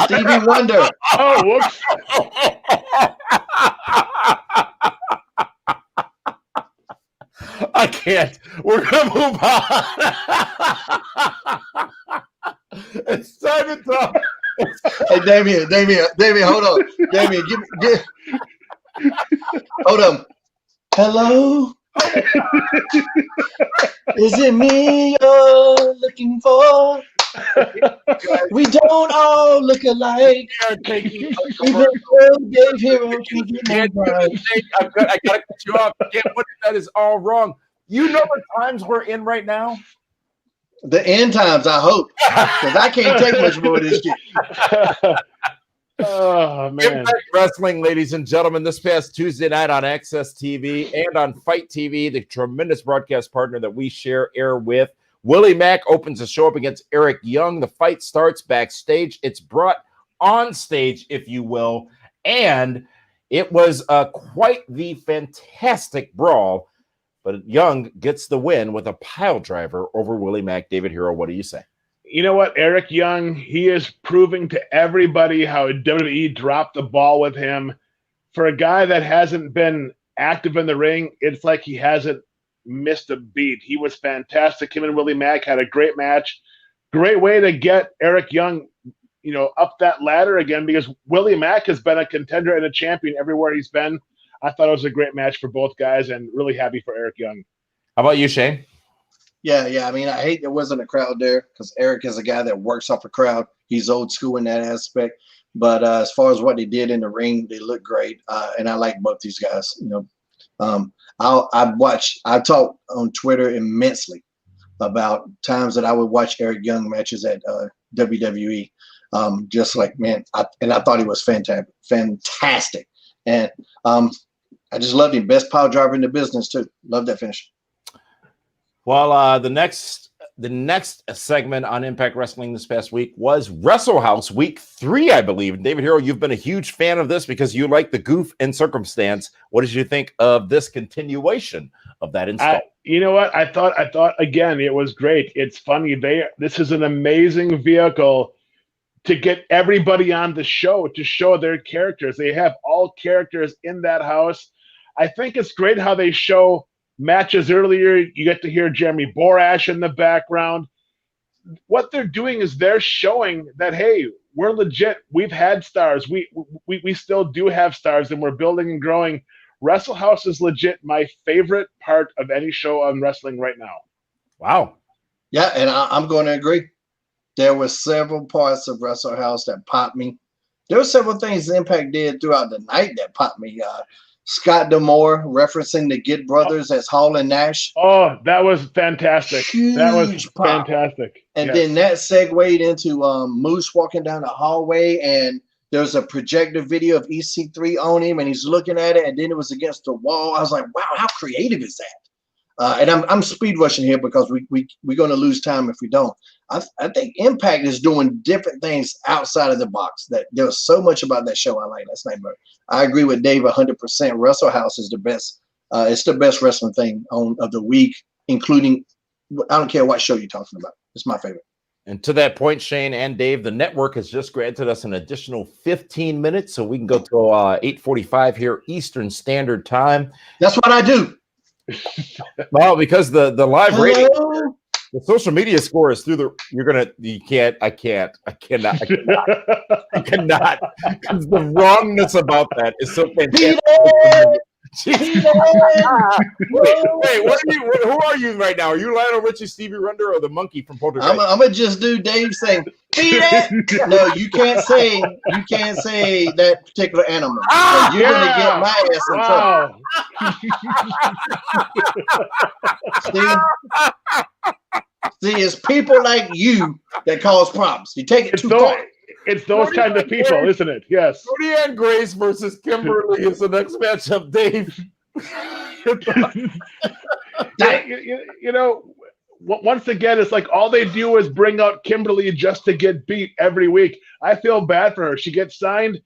Stevie Wonder. Oh, whoops. I can't. We're gonna move on. It's time to talk. Hey, Damien, hold on. Damien, give hold on. Hello. Is it me you're looking for? We don't all look alike. Even though Dave Hero can get no right. I gotta cut you off. That is all wrong. You know the times we're in right now. The end times, I hope, because I can't take much more of this shit. Oh, man. Impact Wrestling, ladies and gentlemen, this past Tuesday night on Access TV and on Fight TV, the tremendous broadcast partner that we share air with. Willie Mack opens the show up against Eric Young. The fight starts backstage. It's brought on stage, if you will, and it was quite the fantastic brawl, but Young gets the win with a pile driver over Willie Mack. David Hero, what do you say? You know what? Eric Young, he is proving to everybody how WWE dropped the ball with him. For a guy that hasn't been active in the ring, it's like he hasn't missed a beat. He was fantastic. Him and Willie Mack had a great match. Great way to get Eric Young, up that ladder again, because Willie Mack has been a contender and a champion everywhere he's been. I thought it was a great match for both guys and really happy for Eric Young. How about you, Shane? Yeah. I mean, I hate there wasn't a crowd there because Eric is a guy that works off a crowd. He's old school in that aspect. But as far as what they did in the ring, they look great. And I like both these guys. I talk on Twitter immensely about times that I would watch Eric Young matches at WWE. Just like, man, I thought he was fantastic. And I just loved him. Best pile driver in the business too. Love that finish. Well, the next segment on Impact Wrestling this past week was Wrestle House Week 3, I believe. And David Hero, you've been a huge fan of this because you like the goof and circumstance. What did you think of this continuation of that install? You know what? I thought again, it was great. It's funny. This is an amazing vehicle to get everybody on the show to show their characters. They have all characters in that house. I think it's great how they show matches earlier. You get to hear Jeremy Borash in the background. What they're doing is they're showing that, hey, we're legit. We've had stars. We still do have stars, and we're building and growing. Wrestle House is legit my favorite part of any show on wrestling right now. Wow. Yeah, and I'm going to agree. There were several parts of Wrestle House that popped me. There were several things Impact did throughout the night that popped me. Scott D'Amore referencing the Good Brothers as Hall and Nash. Oh, that was fantastic. That was pop. Fantastic. And then that segued into Moose walking down the hallway, and there's a projector video of EC3 on him, and he's looking at it, and then it was against the wall. I was like, wow, how creative is that? And I'm speed rushing here because we're going to lose time if we don't. I think Impact is doing different things outside of the box. That there's so much about that show I like. That's not but I agree with Dave 100%. Wrestle House is the best. It's the best wrestling thing of the week, including I don't care what show you're talking about. It's my favorite. And to that point, Shane and Dave, the network has just granted us an additional 15 minutes, so we can go to 8:45 here Eastern Standard Time. That's what I do. Well, because the live radio, the social media score is through the. I cannot. Because the wrongness about that is so fantastic. Wait, who are you right now? Are you Lionel Richie, Stevie Wonder, or the monkey from Poltergeist? I'm gonna just do Dave saying, "Beat it!" No, you can't say that particular animal. So you're gonna get my ass in trouble. See, it's people like you that cause problems. You take it too far. It's those kind of people, isn't it? Yes. Cody and Grace versus Kimberly is the next matchup, Dave. Once again, it's like all they do is bring out Kimberly just to get beat every week. I feel bad for her. She gets signed,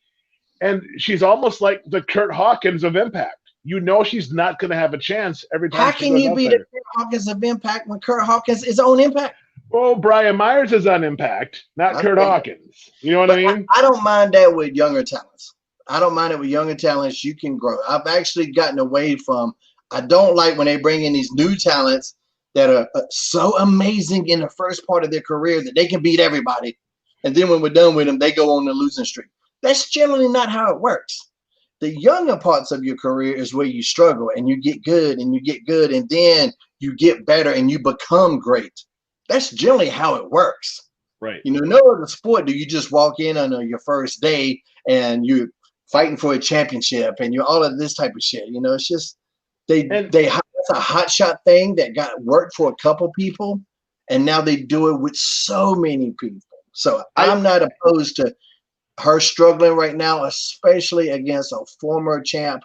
and she's almost like the Kurt Hawkins of Impact. You know she's not going to have a chance every time. How can you be the Kurt Hawkins of Impact when Kurt Hawkins is on Impact? Well, Brian Myers is on Impact, not Kurt Hawkins. You know what I mean? I don't mind that with younger talents. I don't mind it with younger talents. You can grow. I've actually gotten away from. I don't like when they bring in these new talents that are so amazing in the first part of their career that they can beat everybody, and then when we're done with them, they go on the losing streak. That's generally not how it works. The younger parts of your career is where you struggle and you get good and you get good, and then you get better and you become great. That's generally how it works. Right. No other sport do you just walk in on your first day and you're fighting for a championship and you're all of this type of shit. It's just it's a hot shot thing that got worked for a couple people, and now they do it with so many people. So I'm not opposed to her struggling right now, especially against a former champ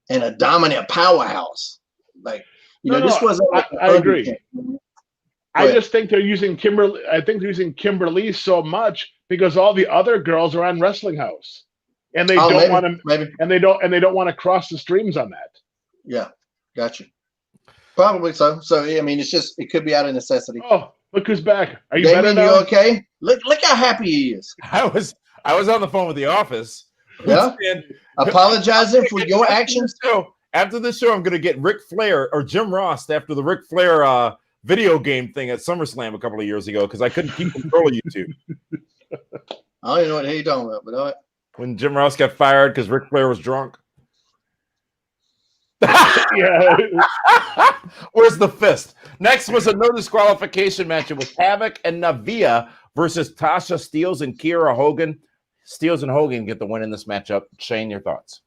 and a dominant powerhouse. Like, this wasn't. I agree. I just think they're using Kimberly. I think they're using Kimberly so much because all the other girls are on Wrestling House, and they don't want to. And they don't want to cross the streams on that. Yeah, gotcha. Probably so. So I mean, it could be out of necessity. Oh, look who's back! Are you Damien, better now? You okay? Look how happy he is. I was on the phone with the office. Yeah. Apologizing for your actions. After the show, I'm going to get Ric Flair or Jim Ross after the Ric Flair video game thing at SummerSlam a couple of years ago because I couldn't keep control of YouTube. I don't even know what the hell you're talking about, but all right. When Jim Ross got fired because Ric Flair was drunk. Yeah. Where's the fist? Next was a no disqualification match. It was Havoc and Navia versus Tasha Steelz and Kiera Hogan. Steelz and Hogan get the win in this matchup. Shane, your thoughts?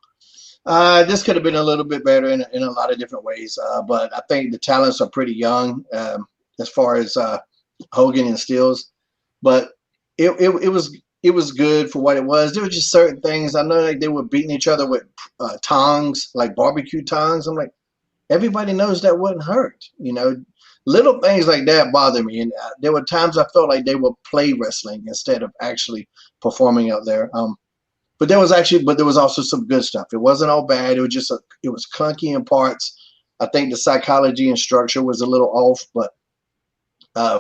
This could have been a little bit better in a lot of different ways, but I think the talents are pretty young as far as Hogan and Steelz. But it was good for what it was. There were just certain things. I know like they were beating each other with tongs, like barbecue tongs. I'm like, everybody knows that wouldn't hurt. Little things like that bother me. And there were times I felt like they were play wrestling instead of actually performing out there. But there was also some good stuff. It wasn't all bad. It was just it was clunky in parts. I think the psychology and structure was a little off, but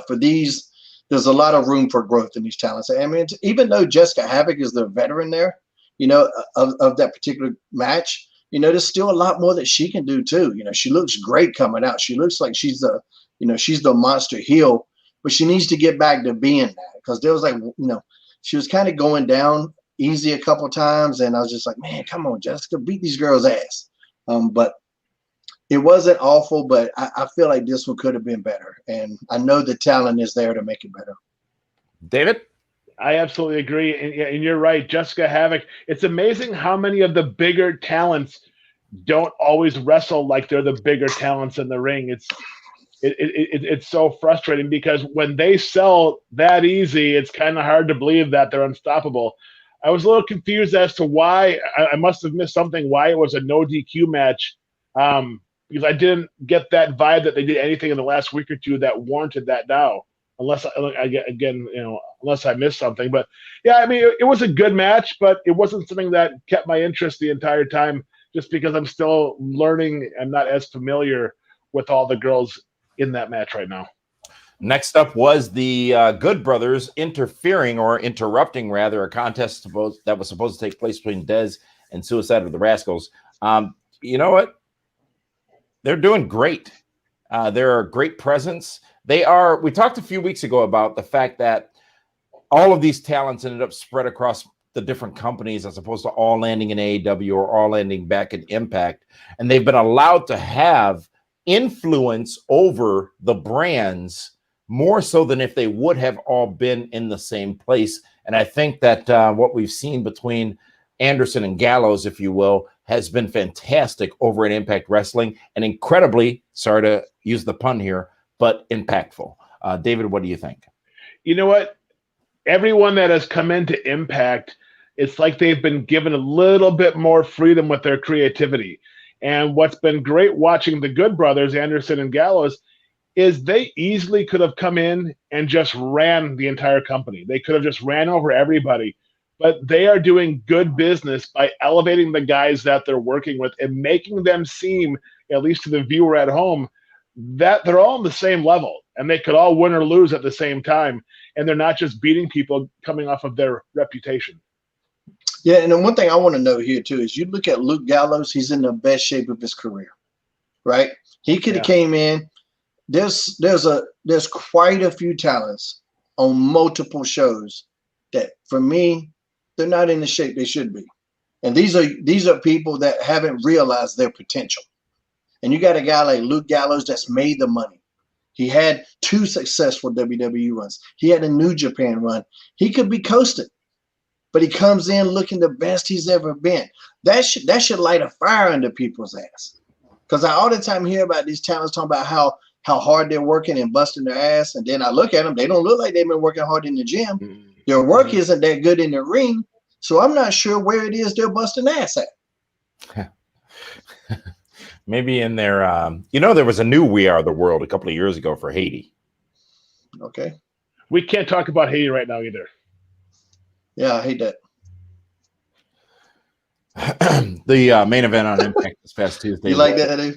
for these, there's a lot of room for growth in these talents. I mean, even though Jessica Havoc is the veteran there, of that particular match, there's still a lot more that she can do too. She looks great coming out. She looks like she's the monster heel, but she needs to get back to being that because there was she was kind of going down easy a couple times, and I was just like, man, come on, Jessica, beat these girls' ass. But it wasn't awful, but I feel like this one could have been better, and I know the talent is there to make it better. David? I absolutely agree, and you're right, Jessica Havoc. It's amazing how many of the bigger talents don't always wrestle like they're the bigger talents in the ring. It's so frustrating because when they sell that easy, it's kind of hard to believe that they're unstoppable. I was a little confused as to why I must have missed something, why it was a no DQ match, because I didn't get that vibe that they did anything in the last week or two that warranted that now, unless I missed something. But yeah, I mean, it was a good match, but it wasn't something that kept my interest the entire time just because I'm still learning and not as familiar with all the girls in that match right now. Next up was the Good Brothers interfering or interrupting, rather, a contest that was supposed to take place between Dez and Suicide of the Rascals. You know what? They're doing great. They're a great presence. We talked a few weeks ago about the fact that all of these talents ended up spread across the different companies as opposed to all landing in AEW or all landing back in Impact. And they've been allowed to have influence over the brands more so than if they would have all been in the same place. And I think that what we've seen between Anderson and Gallows, if you will, has been fantastic over at Impact Wrestling and incredibly, sorry to use the pun here, but impactful. David, what do you think? You know what? Everyone that has come into Impact, it's like they've been given a little bit more freedom with their creativity. And what's been great watching the Good Brothers, Anderson and Gallows, is they easily could have come in and just ran the entire company. They could have just ran over everybody. But they are doing good business by elevating the guys that they're working with and making them seem, at least to the viewer at home, that they're all on the same level and they could all win or lose at the same time. And they're not just beating people coming off of their reputation. Yeah, and then one thing I want to know here too is you look at Luke Gallows, he's in the best shape of his career, right? He could have came in. There's quite a few talents on multiple shows that, for me, they're not in the shape they should be. And these are people that haven't realized their potential. And you got a guy like Luke Gallows that's made the money. He had 2 successful WWE runs. He had a New Japan run. He could be coasted, but he comes in looking the best he's ever been. That should light a fire under people's ass. Because I all the time hear about these talents talking about how how hard they're working and busting their ass. And then I look at them, they don't look like they've been working hard in the gym. Their work isn't that good in the ring. So I'm not sure where it is they're busting ass at. Maybe in their, there was a new We Are the World a couple of years ago for Haiti. Okay. We can't talk about Haiti right now either. Yeah, I hate that. The main event on Impact this past Tuesday. You like that, Eddie?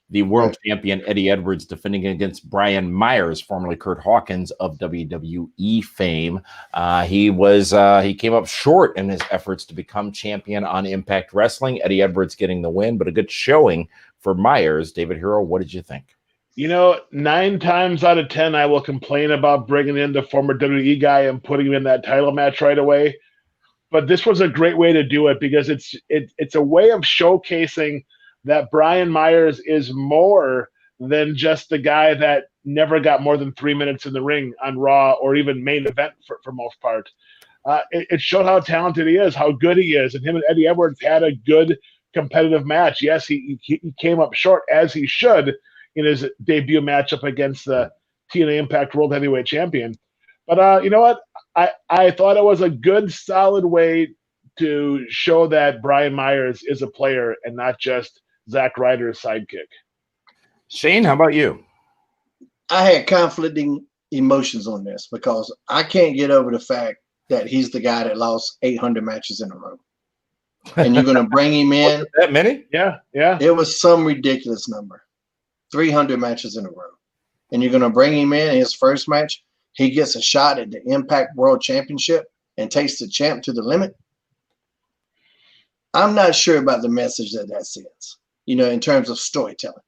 The world champion Eddie Edwards defending against Brian Myers, formerly Kurt Hawkins of WWE fame. He came up short in his efforts to become champion on Impact Wrestling. Eddie Edwards getting the win, but a good showing for Myers. David Hero, what did you think? 9 times out of 10, I will complain about bringing in the former WWE guy and putting him in that title match right away. But this was a great way to do it because it's a way of showcasing that Brian Myers is more than just the guy that never got more than 3 minutes in the ring on Raw or even main event for most part. It showed how talented he is, how good he is, and him and Eddie Edwards had a good competitive match. Yes, he came up short, as he should, in his debut matchup against the TNA Impact World Heavyweight Champion. But you know what? I thought it was a good, solid way to show that Brian Myers is a player and not just Zack Ryder's sidekick. Shane, how about you? I had conflicting emotions on this because I can't get over the fact that he's the guy that lost 800 matches in a row. And you're going to bring him in. That many? Yeah. It was some ridiculous number. 300 matches in a row. And you're going to bring him in his first match. He gets a shot at the Impact World Championship and takes the champ to the limit. I'm not sure about the message that sends, in terms of storytelling.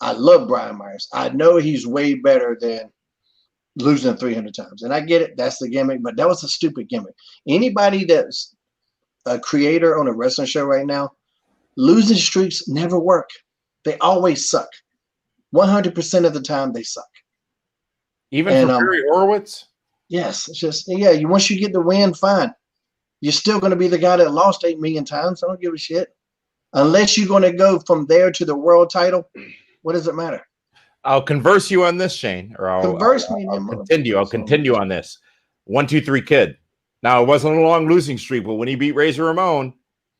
I love Brian Myers. I know he's way better than losing 300 times. And I get it. That's the gimmick, but that was a stupid gimmick. Anybody that's a creator on a wrestling show right now, losing streaks never work. They always suck. 100% of the time they suck. Even for Barry Horowitz? Yes. It's just, once you get the win, fine. You're still going to be the guy that lost 8 million times. I don't give a shit. Unless you're going to go from there to the world title, what does it matter? I'll converse you on this, Shane. Or I'll continue on this. 1, 2, 3 Kid. Now, it wasn't a long losing streak, but when he beat Razor Ramon,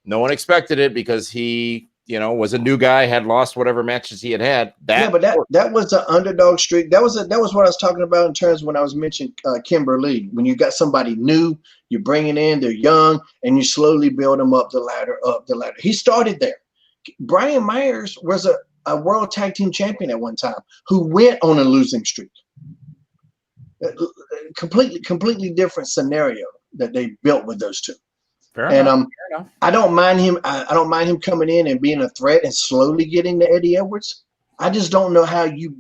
no one expected it because he, was a new guy, had lost whatever matches he had. But that was an underdog streak. That was what I was talking about in terms when I was mentioning Kimberly. When you got somebody new, you bring it in, they're young, and you slowly build them up the ladder. He started there. Brian Myers was a world tag team champion at one time who went on a losing streak. Completely different scenario that they built with those two. Fair enough. I don't mind him. I don't mind him coming in and being a threat and slowly getting to Eddie Edwards. I just don't know how you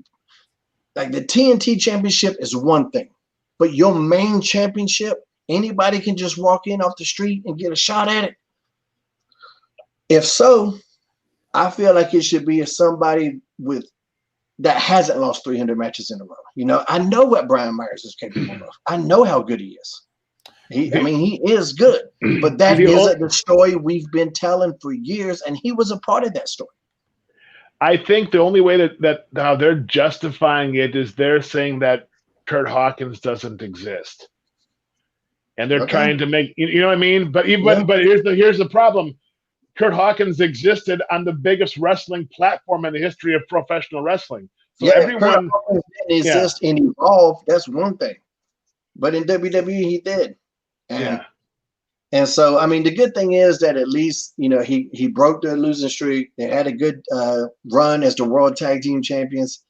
like the TNT championship is one thing, but your main championship, anybody can just walk in off the street and get a shot at it. If so, I feel like it should be somebody that hasn't lost 300 matches in a row. I know what Brian Myers is capable of. I know how good he is. He is good, but that isn't the story we've been telling for years, and he was a part of that story. I think the only way that how they're justifying it is they're saying that Kurt Hawkins doesn't exist, and they're trying to make you know what I mean. But here's the problem: Kurt Hawkins existed on the biggest wrestling platform in the history of professional wrestling. So everyone didn't exist and evolve. That's one thing, but in WWE he did. And so, the good thing is that at least, he broke the losing streak. They had a good run as the World Tag Team Champions.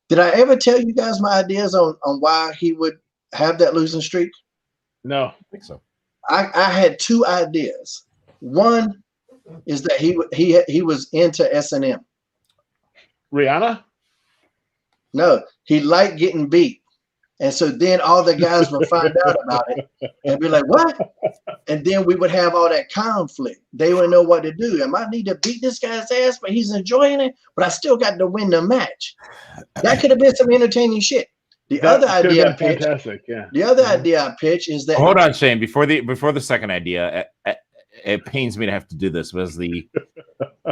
Did I ever tell you guys my ideas on why he would have that losing streak? No. I think so. I had 2 ideas. One is that he was into S&M. Rihanna? No, he liked getting beat. And so then all the guys would find out about it and be like, what? And then we would have all that conflict. They wouldn't know what to do. I might need to beat this guy's ass, but he's enjoying it. But I still got to win the match. That could have been some entertaining shit. The other idea I pitch is that. Hold on, Shane. Before the second idea, it pains me to have to do this, but as the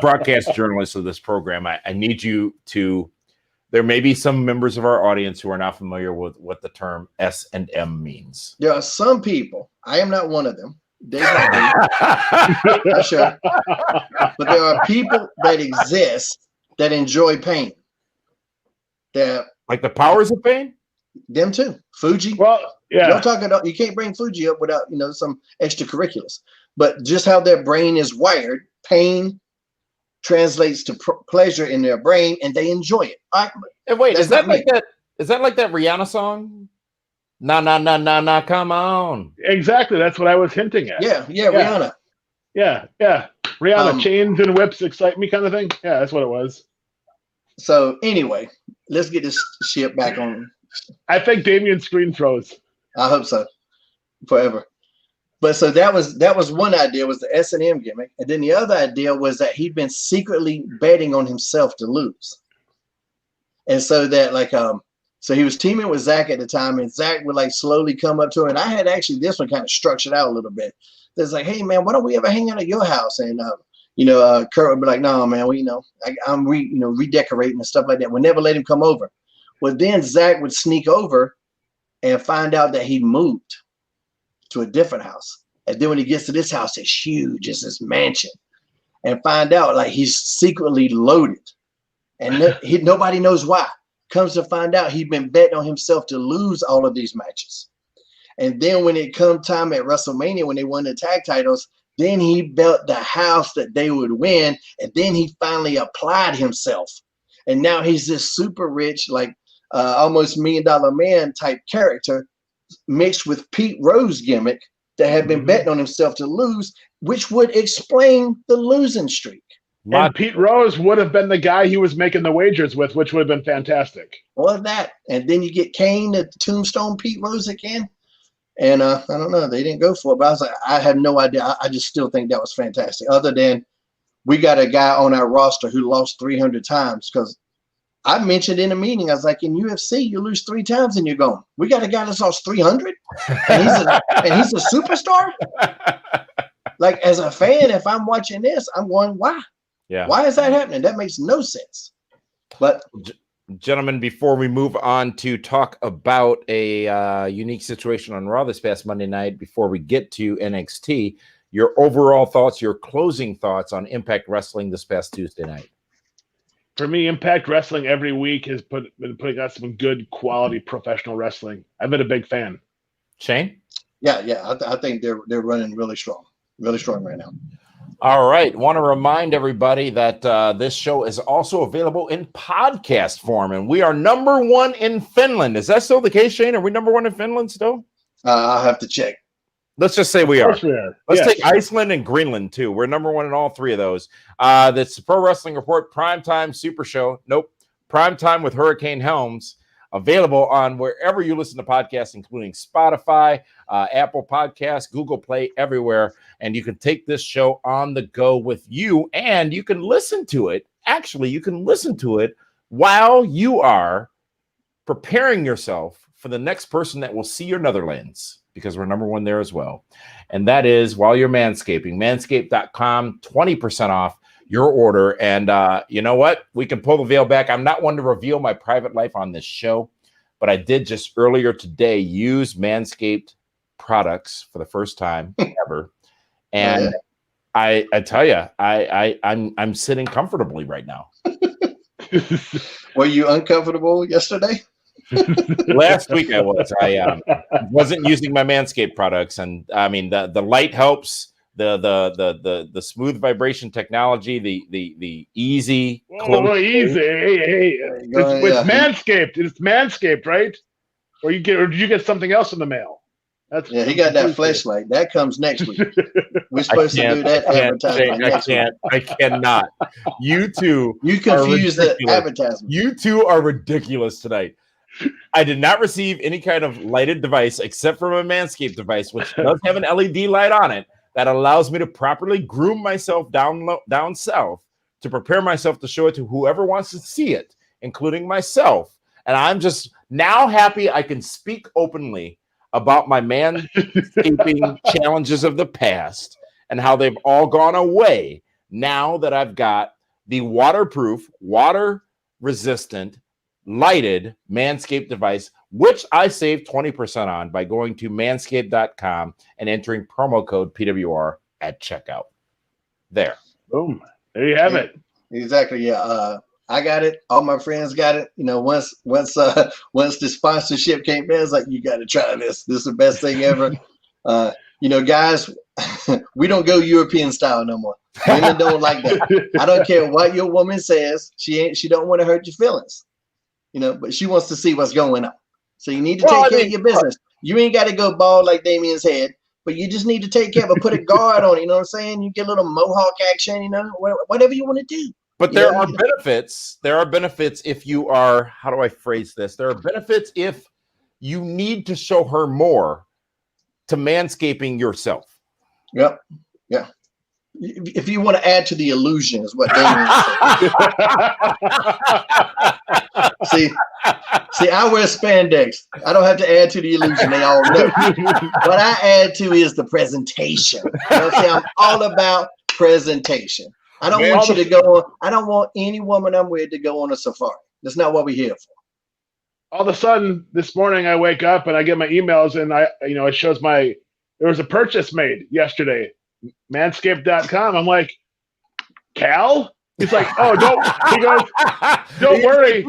broadcast journalist of this program, I need you to there may be some members of our audience who are not familiar with what the term S&M means. There are some people, I am not one of them. They might be, not sure. But there are people that exist that enjoy pain. That like the powers of pain? Them too. Fuji. Well, yeah. Don't talk about, you can't bring Fuji up without, some extracurriculars. But just how their brain is wired, pain translates to pleasure in their brain, and they enjoy it. And wait, is that like that? Is that like that Rihanna song? Nah, come on. Exactly. That's what I was hinting at. Yeah, Rihanna. Yeah. Rihanna, chains and whips excite me kind of thing. Yeah, that's what it was. So anyway, let's get this shit back on. I think Damien's screen froze. I hope so. Forever. But so that was one idea, was the S&M gimmick. And then the other idea was that he'd been secretly betting on himself to lose. And so that so he was teaming with Zach at the time, and Zach would slowly come up to him. And I had actually this one kind of structured out a little bit. There's like, hey man, why don't we ever hang out at your house? And Kurt would be like, no man, I'm redecorating and stuff like that. We'll never let him come over. Well, then Zach would sneak over and find out that he moved to a different house. And then when he gets to this house, it's huge, it's this mansion, and find out he's secretly loaded, and nobody knows why. Comes to find out he'd been betting on himself to lose all of these matches. And then when it come time at WrestleMania, when they won the tag titles, then he built the house that they would win, and then he finally applied himself. And now he's this super rich, almost $1 million man type character, mixed with Pete Rose gimmick that had been betting on himself to lose, which would explain the losing streak. And Pete Rose would have been the guy he was making the wagers with, which would have been fantastic. Well, that, and then you get Kane to tombstone Pete Rose again. And I don't know, they didn't go for it, but I was like, I have no idea. I just still think that was fantastic. Other than we got a guy on our roster who lost 300 times, because I mentioned in a meeting, I was like, in UFC, you lose 3 times and you're gone. We got a guy that's lost 300, and he's a superstar. As a fan, if I'm watching this, I'm going, why? Yeah. Why is that happening? That makes no sense. But gentlemen, before we move on to talk about a unique situation on Raw this past Monday night, before we get to NXT, your overall thoughts, your closing thoughts on Impact Wrestling this past Tuesday night. For me, Impact Wrestling every week has been putting out some good quality professional wrestling. I've been a big fan. Shane? Yeah. I think they're running really strong right now. All right. Want to remind everybody that this show is also available in podcast form, and we are #1 in Finland. Is that still the case, Shane? Are we #1 in Finland still? I'll have to check. Let's just say we are. Let's yes. take Iceland and Greenland, too. We're #1 in all 3 of those. That's the Pro Wrestling Report PrimeTime Super Show. Nope. PrimeTime with Hurricane Helms. Available on wherever you listen to podcasts, including Spotify, Apple Podcasts, Google Play, everywhere. And you can take this show on the go with you, and you can listen to it. Actually, you can listen to it while you are preparing yourself for the next person that will see your Netherlands, because we're #1 there as well. And that is while you're manscaping. Manscaped.com, 20% off your order. And you know what? We can pull the veil back. I'm not one to reveal my private life on this show, but I did just earlier today use Manscaped products for the first time ever. And I tell you, I'm sitting comfortably right now. Were you uncomfortable yesterday? Last week I was. I wasn't using my Manscaped products, and I mean the light helps. The smooth vibration technology, the easy, easy. Hey. It's Manscaped. It's Manscaped, right? Or did you get something else in the mail? He got that fleshlight. That comes next week. We're supposed to do that advertisement. I cannot. You two. You confuse the advertisement. You two are ridiculous tonight. I did not receive any kind of lighted device except for my Manscaped device, which does have an LED light on it that allows me to properly groom myself down south to prepare myself to show it to whoever wants to see it, including myself. And I'm just now happy I can speak openly about my manscaping challenges of the past and how they've all gone away now that I've got the waterproof, water-resistant lighted Manscaped device, which I saved 20% on by going to manscaped.com and entering promo code PWR at checkout. There. Boom. There you have it. Exactly. Yeah. I got it. All my friends got it. You know, once the sponsorship came in, it's like, you got to try this. This is the best thing ever. You know, guys, we don't go European style no more. Women don't like that. I don't care what your woman says. She don't want to hurt your feelings. You know, but she wants to see what's going on. So you need to take care of your business. You ain't got to go bald like Damien's head, but you just need to take care of it. Put a guard on it. You know what I'm saying? You get a little mohawk action. You know, whatever you want to do. But there are benefits. There are benefits if you are, how do I phrase this? There are benefits if you need to show her more to manscaping yourself. Yep. Yeah. If you want to add to the illusion is what Damien said. See, I wear spandex. I don't have to add to the illusion. They all know. What I add to is the presentation. You know what I'm saying? I'm all about presentation. I don't want you to go on. I don't want any woman I'm with to go on a safari. That's not what we're here for. All of a sudden, this morning I wake up and I get my emails and it shows there was a purchase made yesterday, manscaped.com. I'm like, Cal? He's like, oh, don't worry.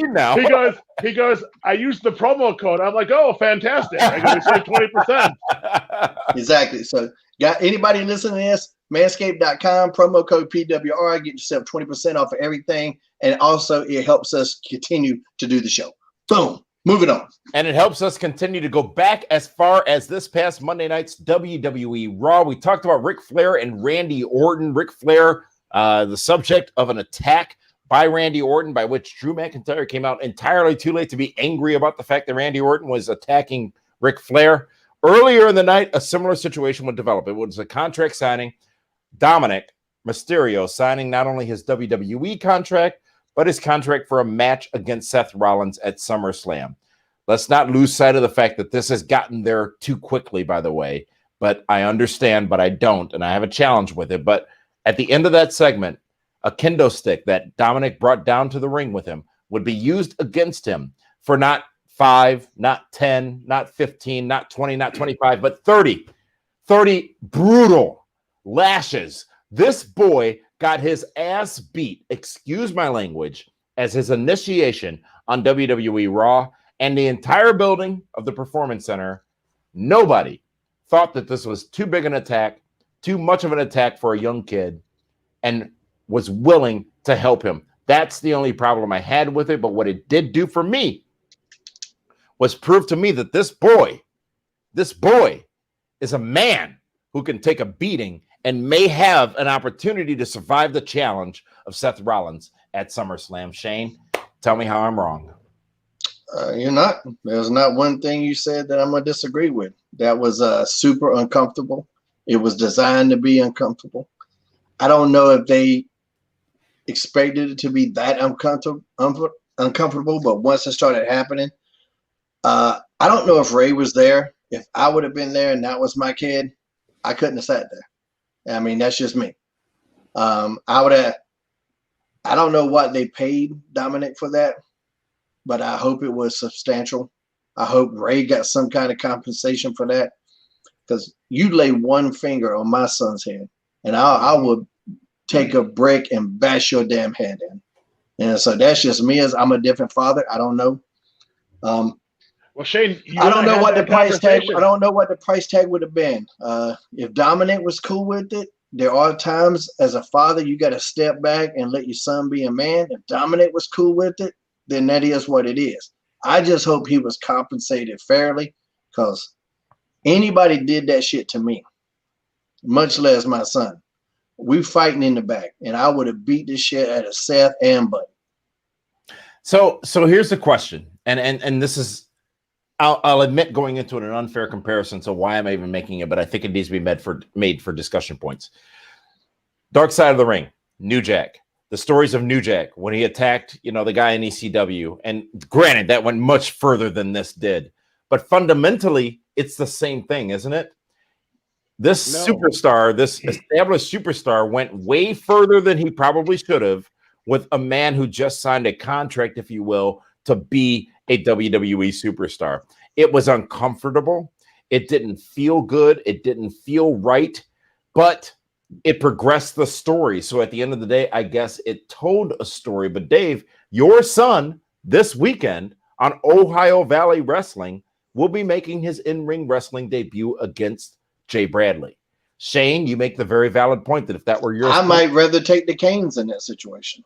He goes, I used the promo code. I'm like, oh, fantastic. I go, it's like 20%. Exactly. So got anybody listening to this? Manscaped.com, promo code PWR, get yourself 20% off of everything. And also it helps us continue to do the show. Boom. Moving on. And it helps us continue to go back as far as this past Monday night's WWE Raw. We talked about Ric Flair and Randy Orton. Ric Flair, the subject of an attack by Randy Orton, by which Drew McIntyre came out entirely too late to be angry about the fact that Randy Orton was attacking Ric Flair. Earlier in the night, a similar situation would develop. It was a contract signing. Dominic Mysterio signing not only his WWE contract, but his contract for a match against Seth Rollins at SummerSlam. Let's not lose sight of the fact that this has gotten there too quickly, by the way. But I understand, but I don't, and I have a challenge with it. But at the end of that segment, a kendo stick that Dominic brought down to the ring with him would be used against him for not 5, not 10, not 15, not 20, not 25, but 30 brutal lashes. This boy got his ass beat, excuse my language, as his initiation on WWE Raw, and the entire building of the Performance Center, nobody thought that this was too big an attack, too much of an attack for a young kid, and was willing to help him. That's the only problem I had with it, but what it did do for me was prove to me that this boy is a man who can take a beating and may have an opportunity to survive the challenge of Seth Rollins at SummerSlam. Shane, tell me how I'm wrong. You're not. There's not one thing you said that I'm going to disagree with. That was super uncomfortable. It was designed to be uncomfortable. I don't know if they expected it to be that uncomfortable, but once it started happening, I don't know if Ray was there. If I would have been there and that was my kid, I couldn't have sat there. I mean, that's just me. I don't know what they paid Dominic for that, but I hope it was substantial. I hope Ray got some kind of compensation for that, because you lay one finger on my son's head and I would take a brick and bash your damn head in. And so that's just me, as I'm a different father. I don't know. Well, Shane, I don't know what the price tag. I don't know what the price tag would have been. If Dominic was cool with it, there are times as a father you got to step back and let your son be a man. If Dominic was cool with it, then that is what it is. I just hope he was compensated fairly, because anybody did that shit to me, much less my son. We fighting in the back, and I would have beat this shit out of Seth and Buddy. So here's the question, and this is. I'll admit going into it an unfair comparison, so why am I even making it? But I think it needs to be made for discussion points. Dark Side of the Ring, New Jack. The stories of New Jack when he attacked, the guy in ECW. And granted, that went much further than this did. But fundamentally, it's the same thing, isn't it? This superstar, this established superstar, went way further than he probably should have with a man who just signed a contract, if you will, to be a WWE superstar. It was uncomfortable. It didn't feel good. It didn't feel right, but it progressed the story. So at the end of the day, I guess it told a story. But Dave, your son this weekend on Ohio Valley Wrestling will be making his in-ring wrestling debut against Jay Bradley. Shane, you make the very valid point that if that were your I might rather take the Canes in that situation.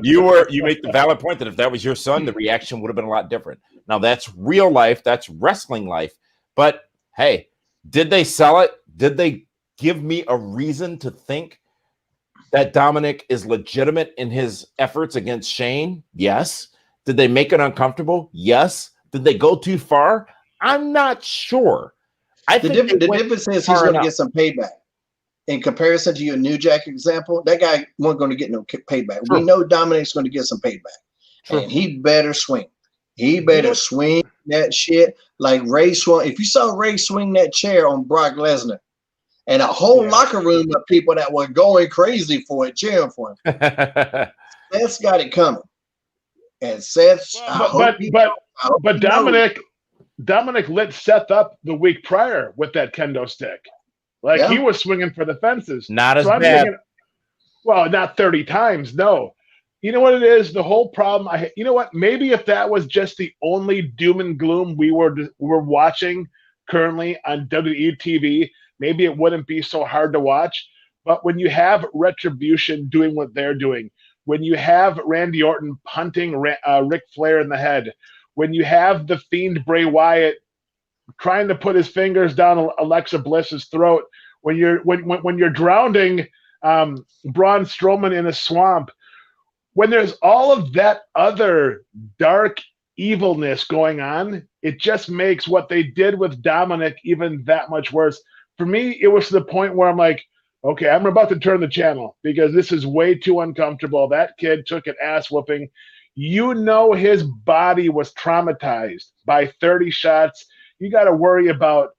You make the valid point that if that was your son, the reaction would have been a lot different. Now that's real life, that's wrestling life. But hey, did they sell it? Did they give me a reason to think that Dominic is legitimate in his efforts against Shane? Yes. Did they make it uncomfortable? Yes. Did they go too far? I'm not sure. The difference is he's going to get some payback. In comparison to your New Jack example, that guy wasn't going to get no payback. True. We know Dominic's going to get some payback. True. And he better swing. He better swing that shit like Ray swung. If you saw Ray swing that chair on Brock Lesnar and a whole locker room of people that were going crazy for it, cheering for him, Seth's got it coming. And Seth, but Dominic lit Seth up the week prior with that kendo stick. Like he was swinging for the fences. Not as bad. Thinking, well, not 30 times. No. You know what it is? The whole problem. You know what? Maybe if that was just the only doom and gloom we were watching currently on WWE TV, maybe it wouldn't be so hard to watch. But when you have Retribution doing what they're doing, when you have Randy Orton punting Ric Flair in the head, when you have the Fiend Bray Wyatt trying to put his fingers down Alexa Bliss's throat, when you're drowning Braun Strowman in a swamp, when there's all of that other dark evilness going on, it just makes what they did with Dominic even that much worse. For me, it was to the point where I'm like, okay, I'm about to turn the channel because this is way too uncomfortable. That kid took an ass whooping. You know his body was traumatized by 30 shots. You got to worry about,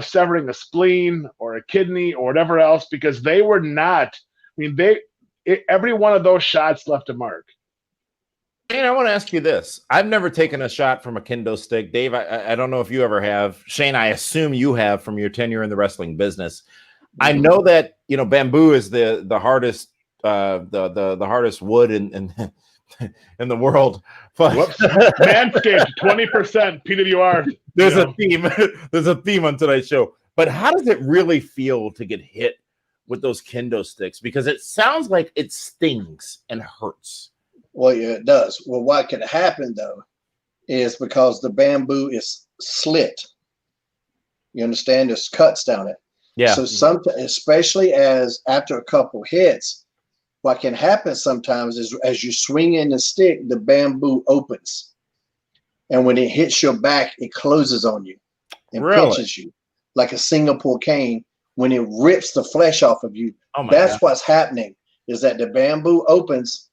severing a spleen or a kidney or whatever else because they were not. I mean, every one of those shots left a mark. Shane, I want to ask you this. I've never taken a shot from a kendo stick. Dave, I don't know if you ever have. Shane, I assume you have from your tenure in the wrestling business. I know that, bamboo is the hardest the hardest wood in the world. But Manscaped, 20% PWR. There's a theme. There's a theme on tonight's show. But how does it really feel to get hit with those kendo sticks? Because it sounds like it stings and hurts. Well, yeah, it does. Well, what could happen though is because the bamboo is slit. You understand? There's cuts down it. Yeah. So sometimes, especially as after a couple hits, what can happen sometimes is as you swing in the stick, the bamboo opens. And when it hits your back, it closes on you and pinches you like a Singapore cane. When it rips the flesh off of you, that's what's happening is that the bamboo opens,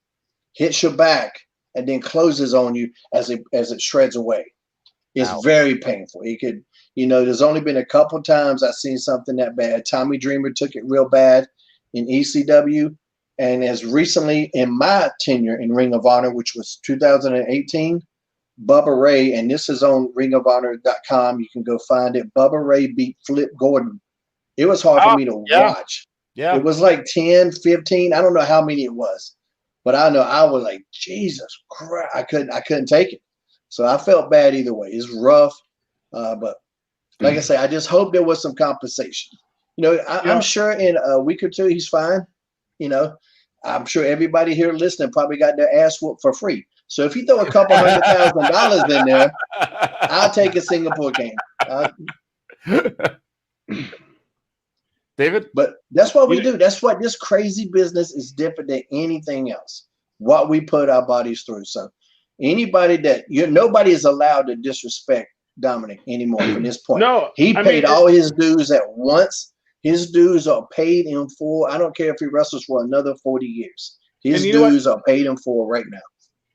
hits your back, and then closes on you as it shreds away. It's very painful. It could, there's only been a couple times I've seen something that bad. Tommy Dreamer took it real bad in ECW. And as recently in my tenure in Ring of Honor, which was 2018, Bubba Ray, and this is on ringofhonor.com. You can go find it. Bubba Ray beat Flip Gordon. It was hard for me to watch. Yeah. It was like 10, 15. I don't know how many it was, but I know I was like, Jesus Christ. I couldn't take it. So I felt bad either way. It's rough. But like I say, I just hope there was some compensation. I'm sure in a week or two, he's fine. I'm sure everybody here listening probably got their ass whooped for free. So if you throw a couple $100,000 in there, I'll take a Singapore game. David? But that's what we do. That's what this crazy business is different than anything else. What we put our bodies through. So anybody nobody is allowed to disrespect Dominic anymore from this point. No, he paid all his dues at once. His dues are paid in full. I don't care if he wrestles for another 40 years. His dues are paid in full right now.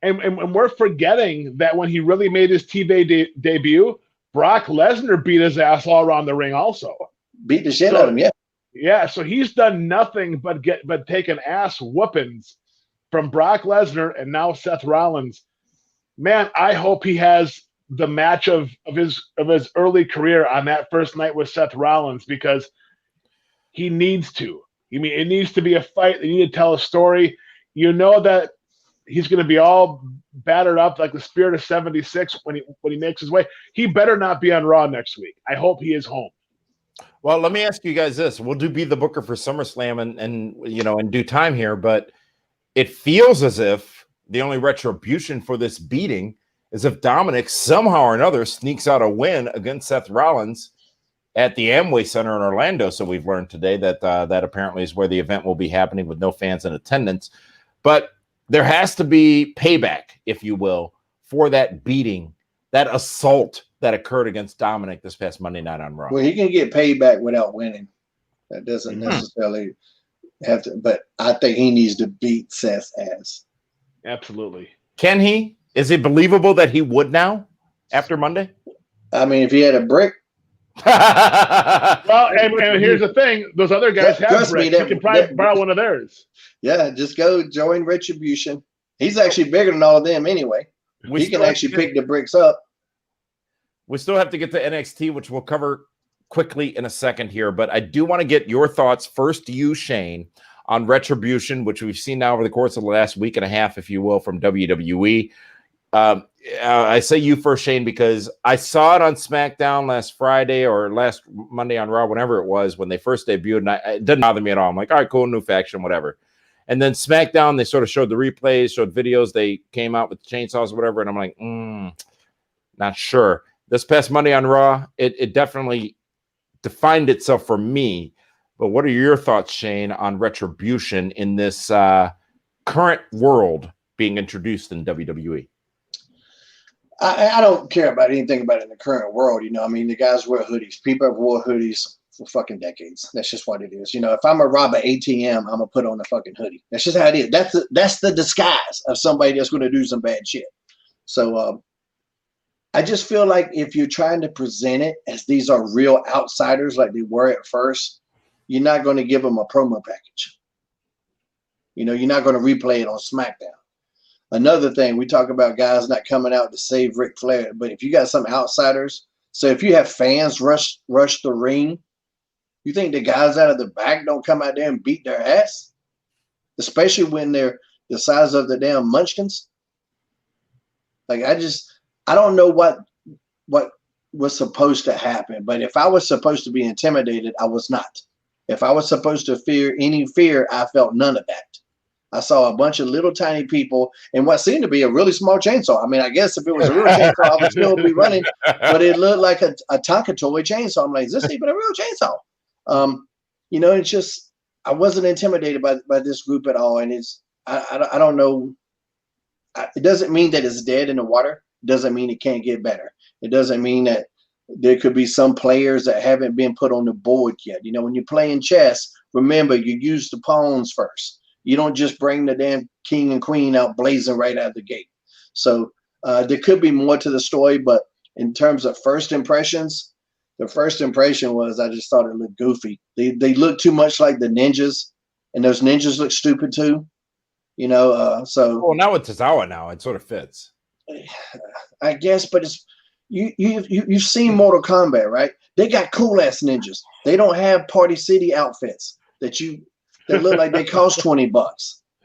And we're forgetting that when he really made his TV debut, Brock Lesnar beat his ass all around the ring also. Beat the shit out of him, yeah. Yeah, so he's done nothing but taken ass whoopings from Brock Lesnar and now Seth Rollins. man, I hope he has the match of his early career on that first night with Seth Rollins, because he needs to. I mean, it needs to be a fight. They need to tell a story. You know that he's going to be all battered up like the Spirit of '76 when he makes his way. He better not be on Raw next week. I hope he is home. Well, let me ask you guys this. We'll be the booker for SummerSlam and in due time here, but it feels as if the only retribution for this beating is if Dominic somehow or another sneaks out a win against Seth Rollins at the Amway Center in Orlando. So we've learned today that that apparently is where the event will be happening with no fans in attendance. But there has to be payback, if you will, for that beating, that assault that occurred against Dominic this past Monday night on Raw. Well, he can get payback without winning. That doesn't necessarily have to, but I think he needs to beat Seth's ass. Absolutely. Can he? Is it believable that he would now after Monday? I mean, if he had a brick. Well, and here's the thing. Those other guys have bricks. You can probably borrow one of theirs. Yeah, just go join Retribution. He's actually bigger than all of them anyway. He can actually pick the bricks up. We still have to get to NXT, which we'll cover quickly in a second here. But I do want to get your thoughts first, you, Shane, on Retribution, which we've seen now over the course of the last week and a half, if you will, from WWE. I say you first, Shane, because I saw it on SmackDown last Friday or last Monday on Raw, whenever it was, when they first debuted, and it didn't bother me at all. I'm like, all right, cool, new faction, whatever. And then SmackDown, they sort of showed the replays, showed videos. They came out with chainsaws or whatever, and I'm like, not sure. This past Monday on Raw, it definitely defined itself for me. But what are your thoughts, Shane, on Retribution in this current world being introduced in WWE? I don't care about anything about it in the current world. I mean, the guys wear hoodies. People have wore hoodies for fucking decades. That's just what it is. If I'm a rob an ATM, I'm gonna put on a fucking hoodie. That's just how it is. That's the disguise of somebody that's going to do some bad shit. So I just feel like if you're trying to present it as these are real outsiders like they were at first, you're not going to give them a promo package. You're not going to replay it on SmackDown. Another thing, we talk about guys not coming out to save Ric Flair, but if you got some outsiders, so if you have fans rush the ring, you think the guys out of the back don't come out there and beat their ass? Especially when they're the size of the damn munchkins? Like, I don't know what was supposed to happen, but if I was supposed to be intimidated, I was not. If I was supposed to fear any fear, I felt none of that. I saw a bunch of little tiny people and what seemed to be a really small chainsaw. I mean, I guess if it was a real chainsaw, I would still be running, but it looked like a Tonka toy chainsaw. I'm like, is this even a real chainsaw? It's just, I wasn't intimidated by this group at all. And I don't know. It doesn't mean that it's dead in the water. It doesn't mean it can't get better. It doesn't mean that there could be some players that haven't been put on the board yet. When you're playing chess, remember, you use the pawns first. You don't just bring the damn king and queen out blazing right out of the gate. So there could be more to the story, but in terms of first impressions, the first impression was I just thought it looked goofy. They look too much like the ninjas, and those ninjas look stupid too. So. Well, now it's Tozawa now. It sort of fits. I guess, but it's you've seen Mortal Kombat, right? They got cool ass ninjas. They don't have Party City outfits that look like they cost $20.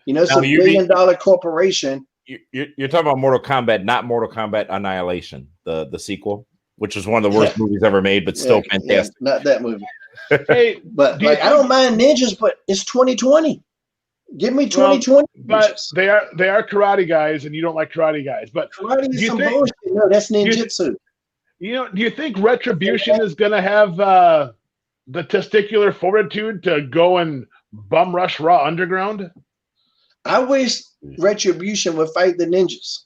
It's a $1 billion corporation. You're talking about Mortal Kombat, not Mortal Kombat Annihilation, the sequel, which is one of the worst movies ever made, but still fantastic. Not that movie. Hey, but I don't mind ninjas, but it's 2020. Give me 2020. But they are karate guys, and you don't like karate guys. But karate is some bullshit. No, that's ninjutsu. Do you think Retribution is going to have the testicular fortitude to go and bum rush Raw Underground? I wish Retribution would fight the ninjas.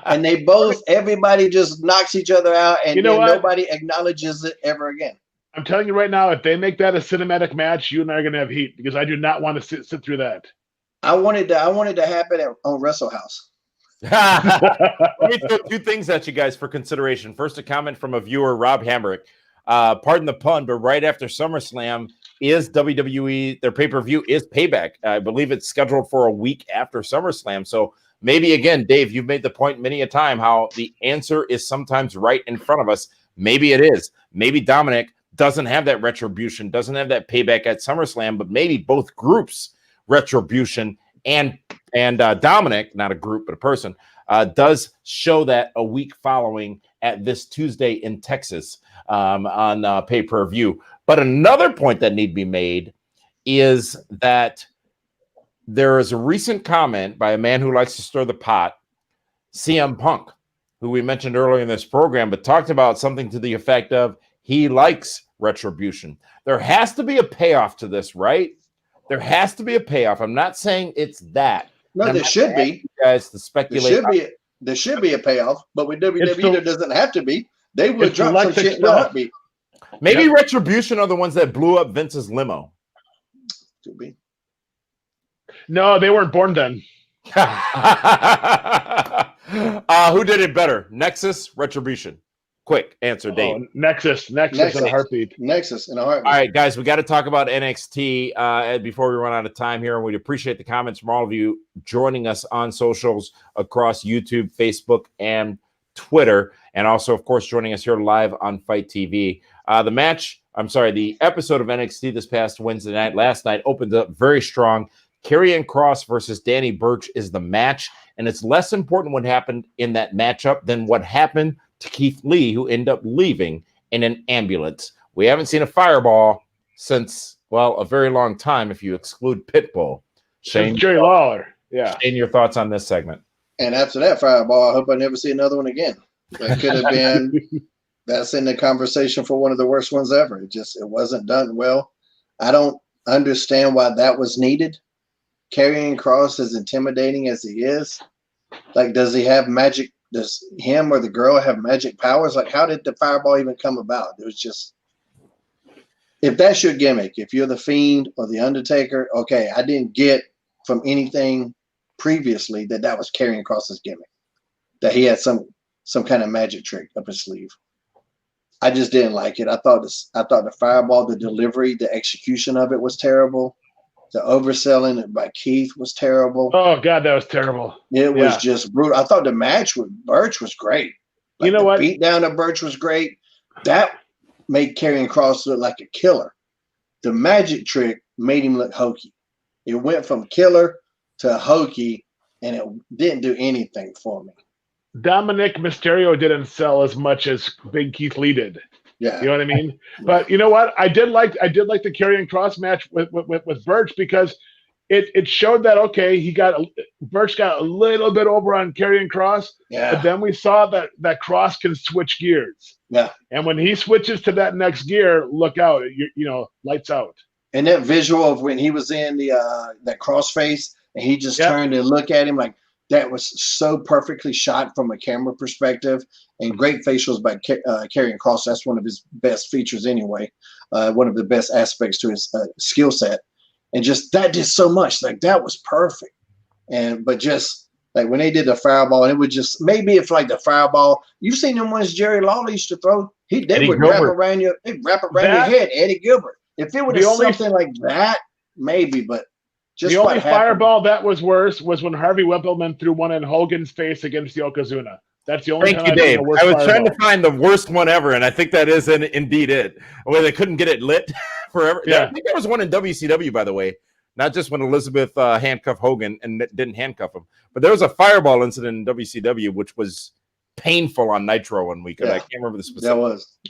And everybody just knocks each other out, and nobody acknowledges it ever again. I'm telling you right now, if they make that a cinematic match, you and I are going to have heat, because I do not want to sit through that. I wanted to happen on Wrestle House. Let me throw two things at you guys for consideration. First, a comment from a viewer, Rob Hamrick. Pardon the pun, but right after SummerSlam is WWE, their pay-per-view is Payback. I believe it's scheduled for a week after SummerSlam. So maybe again, Dave, you've made the point many a time how the answer is sometimes right in front of us. Maybe it is. Maybe Dominic doesn't have that retribution, doesn't have that payback at SummerSlam, but maybe both groups, Retribution and Dominic, not a group but a person, does show that a week following at this Tuesday in Texas on pay-per-view. But another point that need to be made is that there is a recent comment by a man who likes to stir the pot, CM Punk, who we mentioned earlier in this program, but talked about something to the effect of he likes Retribution. There has to be a payoff to this, right? There has to be a payoff. I'm not saying it's that. No, there should be. Guys, to speculate. There should be a payoff, but with WWE, there doesn't have to be. They would drop some shit in a heartbeat. Maybe Retribution are the ones that blew up Vince's limo. Could be. No, they weren't born then. Who did it better? Nexus, Retribution? Quick answer, Dave. Nexus in a heartbeat. Nexus in a heartbeat. All right, guys, we got to talk about NXT before we run out of time here. And we'd appreciate the comments from all of you joining us on socials across YouTube, Facebook, and Twitter. And also, of course, joining us here live on Fight TV. The episode of NXT this past Wednesday night, last night, opened up very strong. Karrion Kross versus Danny Burch is the match. And it's less important what happened in that matchup than what happened to Keith Lee, who ended up leaving in an ambulance. We haven't seen a fireball since, well, a very long time if you exclude Pitbull. Shane, Jerry Lawler. Yeah. Shane, your thoughts on this segment? And after that fireball, I hope I never see another one again. That could have been, that's in the conversation for one of the worst ones ever. It wasn't done well. I don't understand why that was needed. Karrion Kross, as intimidating as he is, like, does he have magic? Does him or the girl have magic powers? Like, how did the fireball even come about? It was just, if that's your gimmick, if you're the Fiend or the Undertaker, okay, I didn't get from anything previously that was Karrion Kross's gimmick, that he had some kind of magic trick up his sleeve. I just didn't like it. I thought the fireball, the delivery, the execution of it was terrible. The overselling by Keith was terrible. Oh, God, that was terrible. It was just brutal. I thought the match with Burch was great. Like, you know what? The beatdown of Burch was great. That made Karrion Kross look like a killer. The magic trick made him look hokey. It went from killer to hokey, and it didn't do anything for me. Dominic Mysterio didn't sell as much as Big Keith Lee did. Yeah, you know what I mean. But you know what? I did like the Karrion Kross match with Burch, because it showed that, okay, Burch got a little bit over on Karrion Kross. Yeah. But then we saw that Kross can switch gears. Yeah. And when he switches to that next gear, look out! Lights out. And that visual of when he was in that crossface and he just turned and looked at him, like, that was so perfectly shot from a camera perspective, and great facials by Karrion Kross. That's one of his best features anyway. One of the best aspects to his skill set. And just that did so much. Like, that was perfect. But just like when they did the fireball, and it would just, maybe if like the fireball, you've seen them ones Jerry Lawler used to throw. They would wrap around your head, Eddie Gilbert. If it would have something like that, maybe, but just the only fireball that was worse was when Harvey Wippleman threw one in Hogan's face against Yokozuna. That's the only. Thank you, Dave. I was trying to find the worst one ever, and I think that is indeed it. Where they couldn't get it lit forever. Yeah. I think there was one in WCW, by the way, not just when Elizabeth handcuffed Hogan and didn't handcuff him, but there was a fireball incident in WCW which was painful on Nitro one week. I can't remember the specific.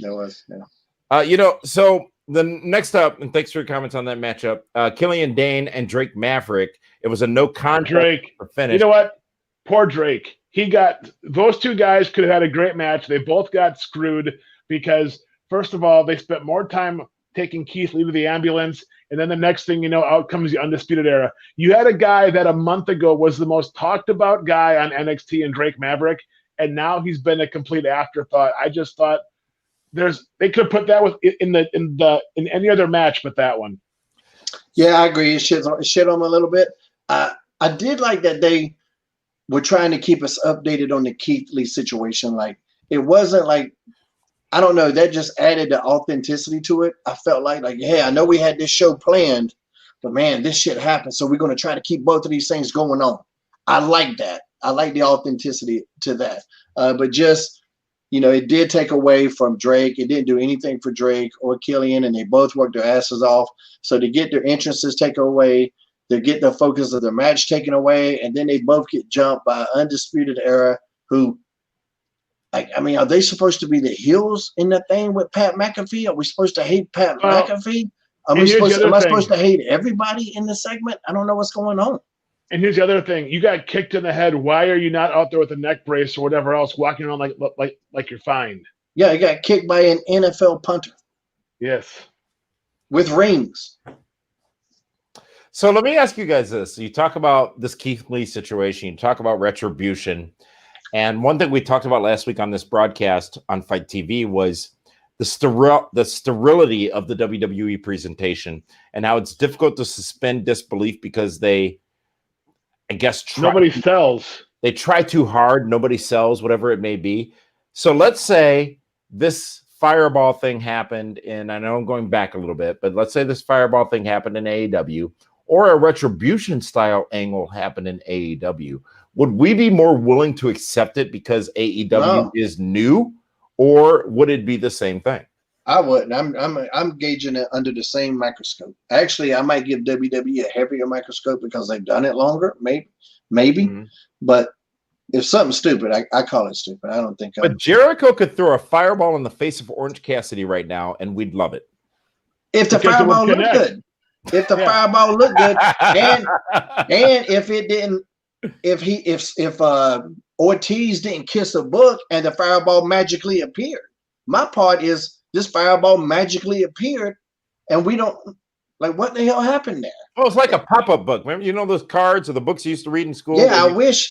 There was. Yeah. So the next up, and thanks for your comments on that matchup, Killian Dane and Drake Maverick. It was a no contract finish. You know what? Poor Drake. Those two guys could have had a great match. They both got screwed because, first of all, they spent more time taking Keith Lee to the ambulance, and then the next thing you know, out comes the Undisputed Era. You had a guy that a month ago was the most talked about guy on NXT and Drake Maverick, and now he's been a complete afterthought. I just thought they could have put that in any other match but that one. Yeah, I agree. It shit on him a little bit. I did like that they were trying to keep us updated on the Keith Lee situation. Like, it wasn't like, I don't know, that just added the authenticity to it. I felt like, hey, I know we had this show planned, but man, this shit happened. So we're going to try to keep both of these things going on. I like that. I like the authenticity to that. But just, it did take away from Drake. It didn't do anything for Drake or Killian, and they both worked their asses off. So to get their entrances taken away, to get the focus of the match taken away, and then they both get jumped by Undisputed Era, who, are they supposed to be the heels in the thing with Pat McAfee? Are we supposed to hate Pat McAfee? Am I supposed to hate everybody in the segment? I don't know what's going on. And here's the other thing: you got kicked in the head. Why are you not out there with a neck brace or whatever else, walking around like you're fine? Yeah, you got kicked by an NFL punter. Yes, with rings. So let me ask you guys this: you talk about this Keith Lee situation, you talk about retribution, and one thing we talked about last week on this broadcast on Fight TV was the sterility of the WWE presentation and how it's difficult to suspend disbelief because they, I guess, nobody sells. They try too hard. Nobody sells, whatever it may be. So let's say this fireball thing happened in, I know I'm going back a little bit, but let's say this fireball thing happened in AEW or a retribution style angle happened in AEW. Would we be more willing to accept it because AEW is new, or would it be the same thing? I wouldn't. I'm gauging it under the same microscope. Actually, I might give WWE a heavier microscope because they've done it longer, maybe. Mm-hmm. But if something's stupid, I call it stupid. I don't think. But Jericho could throw a fireball in the face of Orange Cassidy right now, and we'd love it. If the fireball looked good, fireball looked good, and if it didn't, if Ortiz didn't kiss a book and the fireball magically appeared, my part is this fireball magically appeared, and we don't what the hell happened there? Oh, it's like a pop-up book. Remember, those cards or the books you used to read in school? Yeah, I wish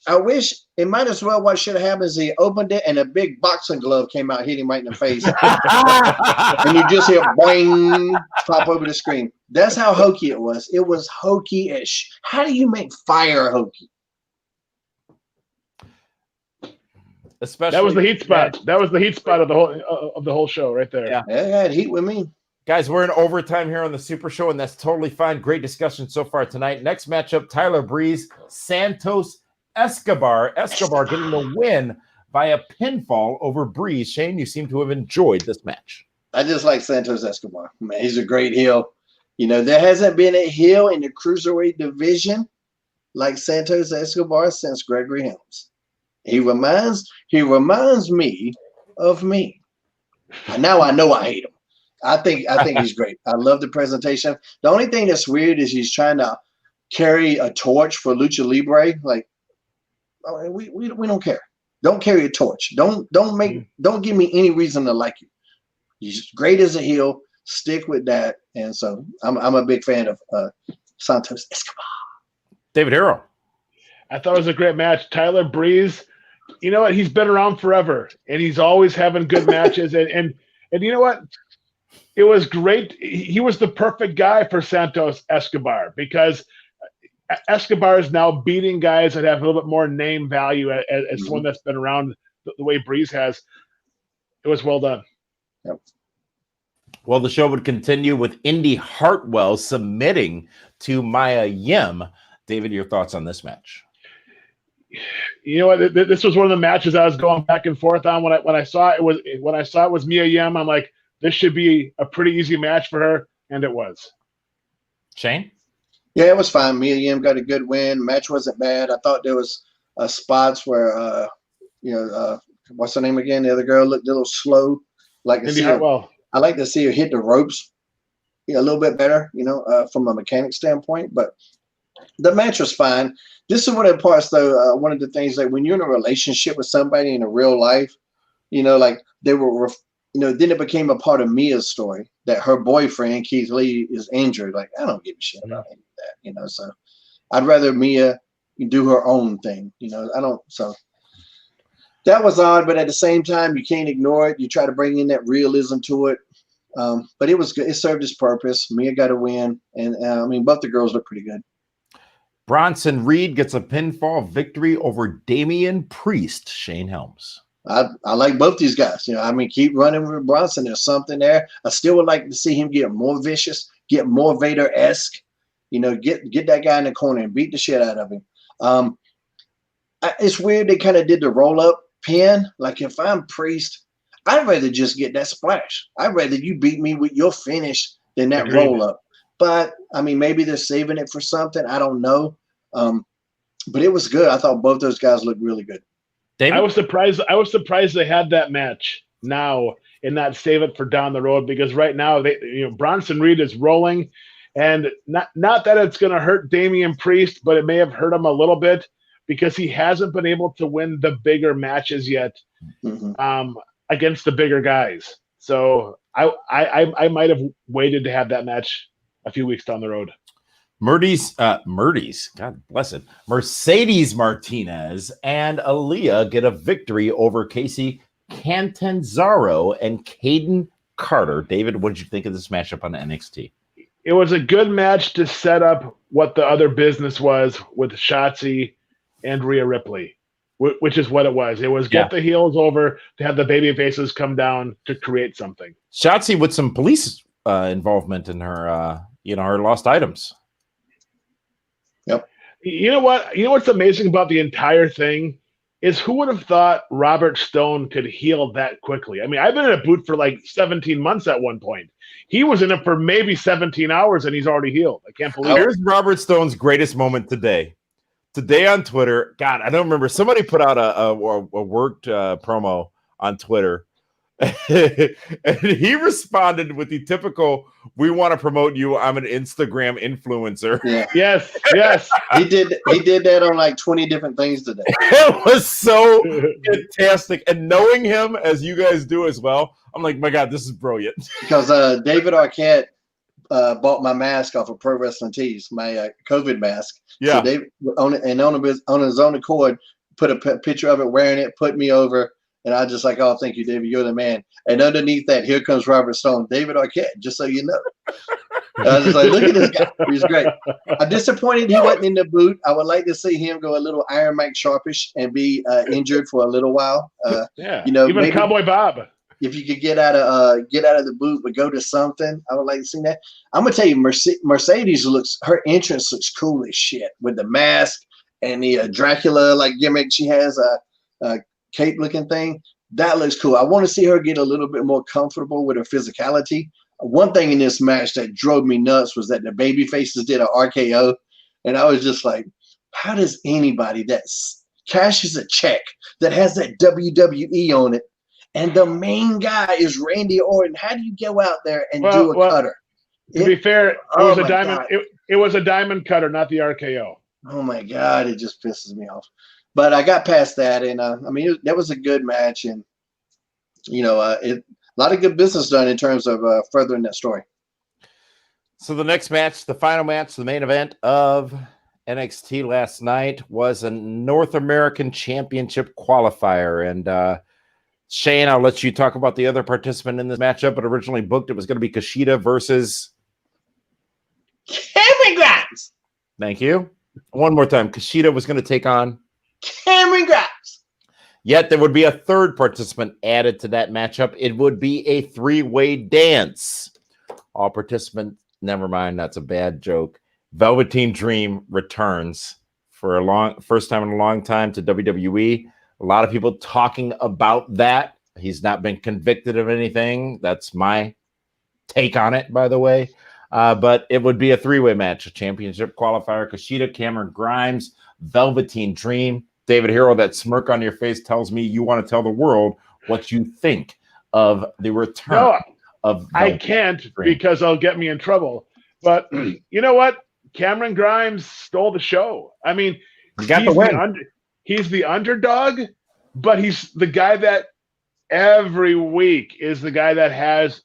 it might as well. What should have happened is he opened it and a big boxing glove came out, hit him right in the face, and you just hear boing pop over the screen. That's how hokey it was. It was hokey-ish. How do you make fire hokey? Especially that was the heat spot. That was the heat spot of the whole show right there. Yeah, it had heat with me. Guys, we're in overtime here on the Super Show, and that's totally fine. Great discussion so far tonight. Next matchup, Tyler Breeze, Santos Escobar. Escobar getting the win via pinfall over Breeze. Shane, you seem to have enjoyed this match. I just like Santos Escobar. Man, he's a great heel. There hasn't been a heel in the Cruiserweight division like Santos Escobar since Gregory Helms. He reminds me of me. And now I know I hate him. I think he's great. I love the presentation. The only thing that's weird is he's trying to carry a torch for Lucha Libre. We don't care. Don't carry a torch. Don't give me any reason to like you. He's great as a heel. Stick with that. And so I'm a big fan of Santos Escobar. David Harrow. I thought it was a great match. Tyler Breeze, you know what? He's been around forever, and he's always having good matches. And you know what? It was great. He was the perfect guy for Santos Escobar because Escobar is now beating guys that have a little bit more name value as someone that's been around the way Breeze has. It was well done. Yep. Well, the show would continue with Indy Hartwell submitting to Maya Yim. David, your thoughts on this match? You know what? This was one of the matches I was going back and forth on when I saw it was Mia Yim. I'm like, this should be a pretty easy match for her, and it was. Shane? Yeah, it was fine. Mia Yim got a good win. Match wasn't bad. I thought there was spots where, what's her name again? The other girl looked a little slow. Indy Hartwell. I like to see her hit the ropes a little bit better, from a mechanic standpoint. But the match was fine. This is one of the parts, though. One of the things, when you're in a relationship with somebody in a real life, they were. Then it became a part of Mia's story that her boyfriend, Keith Lee, is injured. I don't give a shit about any of that, so I'd rather Mia do her own thing, so that was odd, but at the same time, you can't ignore it. You try to bring in that realism to it. But it was good. It served its purpose. Mia got a win, and both the girls look pretty good. Bronson Reed gets a pinfall victory over Damian Priest. Shane Helms. I like both these guys. Keep running with Bronson. There's something there. I still would like to see him get more vicious, get more Vader-esque. Get that guy in the corner and beat the shit out of him. it's weird they kind of did the roll-up pin. Like, if I'm Priest, I'd rather just get that splash. I'd rather you beat me with your finish than that roll-up. But, I mean, maybe they're saving it for something. I don't know. But it was good. I thought both those guys looked really good. David? I was surprised they had that match now and not save it for down the road, because right now Bronson Reed is rolling, and not that it's going to hurt Damian Priest, but it may have hurt him a little bit because he hasn't been able to win the bigger matches yet against the bigger guys. So I might have waited to have that match a few weeks down the road. Mercedes Martinez and Aaliyah get a victory over Casey Catanzaro and Caden Carter. David, what did you think of this matchup on NXT? It was a good match to set up what the other business was with Shotzi and Rhea Ripley, which is what it was. It was get the heels over to have the baby faces come down to create something. Shotzi with some police involvement in her, her lost items. Yep. You know what's amazing about the entire thing is, who would have thought Robert Stone could heal that quickly? I mean, I've been in a boot for like 17 months at one point. He was in it for maybe 17 hours and he's already healed. I can't believe it. Here's Robert Stone's greatest moment today. Today on Twitter, God, I don't remember. Somebody put out a worked promo on Twitter. And he responded with the typical, "We want to promote you. I'm an Instagram influencer." Yeah. Yes. He did that on like 20 different things today. It was so fantastic. And knowing him as you guys do as well, I'm like, my God, this is brilliant. Because David Arquette bought my mask off of Pro Wrestling Tees, my COVID mask. Yeah. So David on his own accord put a picture of it wearing it, put me over. And I just like, oh, thank you, David. You're the man. And underneath that, here comes Robert Stone, David Arquette, just so you know. I was just like, look at this guy. He's great. I'm disappointed he wasn't in the boot. I would like to see him go a little Iron Mike Sharpish and be injured for a little while. Even maybe Cowboy Bob. If you could get out of the boot but go to something, I would like to see that. I'm gonna tell you, Mercedes her entrance looks cool as shit with the mask and the Dracula like gimmick she has. Cape looking thing that looks cool. I want to see her get a little bit more comfortable with her physicality. One thing in this match that drove me nuts was that the baby faces did an RKO, and I was just like, how does anybody that cashes a check that has that WWE on it and the main guy is Randy Orton, how do you go out there and do a cutter? To be fair, it was a diamond cutter, not the RKO. Oh my God, it just pisses me off. But I got past that, and that was a good match, and a lot of good business done in terms of furthering that story. So the next match, the final match, the main event of NXT last night was a North American Championship qualifier, and Shane, I'll let you talk about the other participant in this matchup. But originally booked, it was going to be Kushida versus Cameron Grimes. Thank you. One more time, Kushida was going to take on Cameron Grimes. Yet there would be a third participant added to that matchup. It would be a three-way dance. All participants, never mind, that's a bad joke. Velveteen Dream returns for first time in a long time to WWE. A lot of people talking about that. He's not been convicted of anything. That's my take on it, by the way. But it would be a three-way match, a championship qualifier. Kushida, Cameron Grimes, Velveteen Dream. David Hero, that smirk on your face tells me you want to tell the world what you think of the return of Velveteen I can't Dream. Because I'll get me in trouble. But you know what? Cameron Grimes stole the show. I mean, he's the underdog, but he's the guy that every week is the guy that has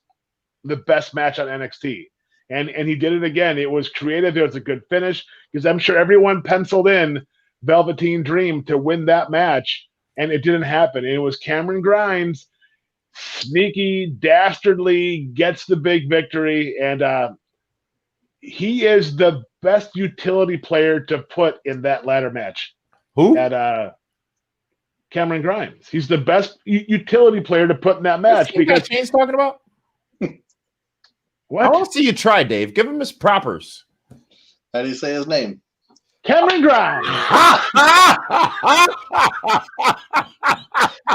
the best match on NXT. And he did it again. It was creative. It was a good finish because I'm sure everyone penciled in Velveteen Dream to win that match, and it didn't happen. And it was Cameron Grimes, sneaky, dastardly, gets the big victory, and he is the best utility player to put in that ladder match. Who? At Cameron Grimes. He's the best utility player to put in that match. Because Shane's talking about? What? I want to see you try, Dave. Give him his propers. How do you say his name? Cameron Grimes.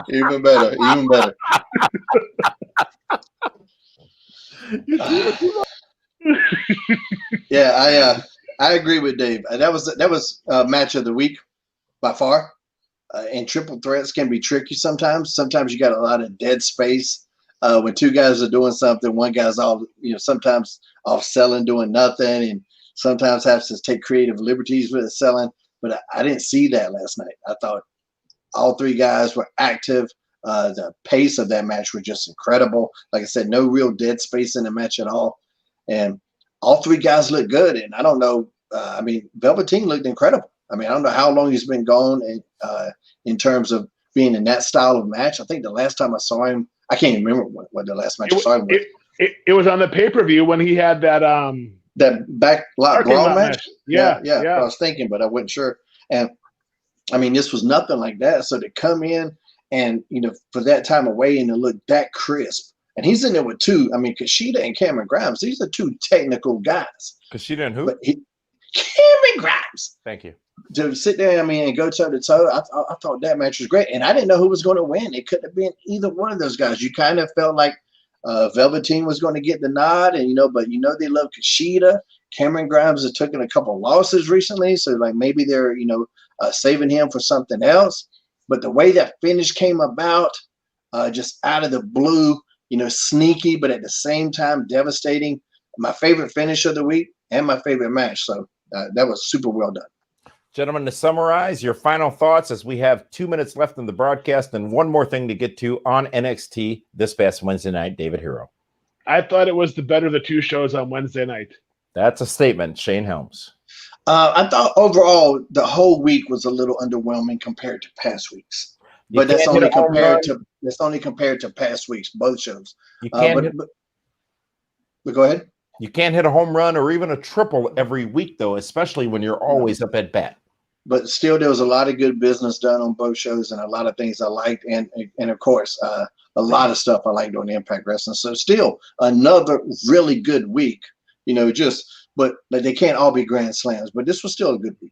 Even better. Even better. Yeah, I agree with Dave. That was match of the week by far. And triple threats can be tricky sometimes. Sometimes you got a lot of dead space when two guys are doing something. One guy's all sometimes off selling, doing nothing, and sometimes has to take creative liberties with selling. But I didn't see that last night. I thought all three guys were active. The pace of that match was just incredible. Like I said, no real dead space in the match at all. And all three guys looked good. And I don't know. Velveteen looked incredible. I don't know how long he's been gone in terms of being in that style of match. I think the last time I saw him, I can't even remember what the last match I saw him was. It was on the pay-per-view when he had that back lot brawl match. Yeah. I was thinking, but I wasn't sure. And this was nothing like that. So to come in and for that time away and to look that crisp, and he's in there with two. Shida and Cameron Grimes. These are two technical guys. Shida and who? But Cameron Grimes. Thank you. To sit there, and go toe to toe. I thought that match was great, and I didn't know who was going to win. It could have been either one of those guys. You kind of felt like Velveteen was going to get the nod, and but they love Kushida. Cameron Grimes has taken a couple of losses recently, so like maybe they're saving him for something else. But the way that finish came about, just out of the blue, sneaky, but at the same time devastating. My favorite finish of the week and my favorite match. So that was super well done. Gentlemen, to summarize your final thoughts as we have 2 minutes left in the broadcast and one more thing to get to on NXT this past Wednesday night, David Hero. I thought it was the better of the two shows on Wednesday night. That's a statement. Shane Helms. I thought overall the whole week was a little underwhelming compared to past weeks. But that's only compared to past weeks, both shows. You can't but go ahead. You can't hit a home run or even a triple every week, though, especially when you're always up at bat. But still, there was a lot of good business done on both shows and a lot of things I liked. And of course, a lot of stuff I liked on Impact Wrestling. So still another really good week, but they can't all be grand slams. But this was still a good week.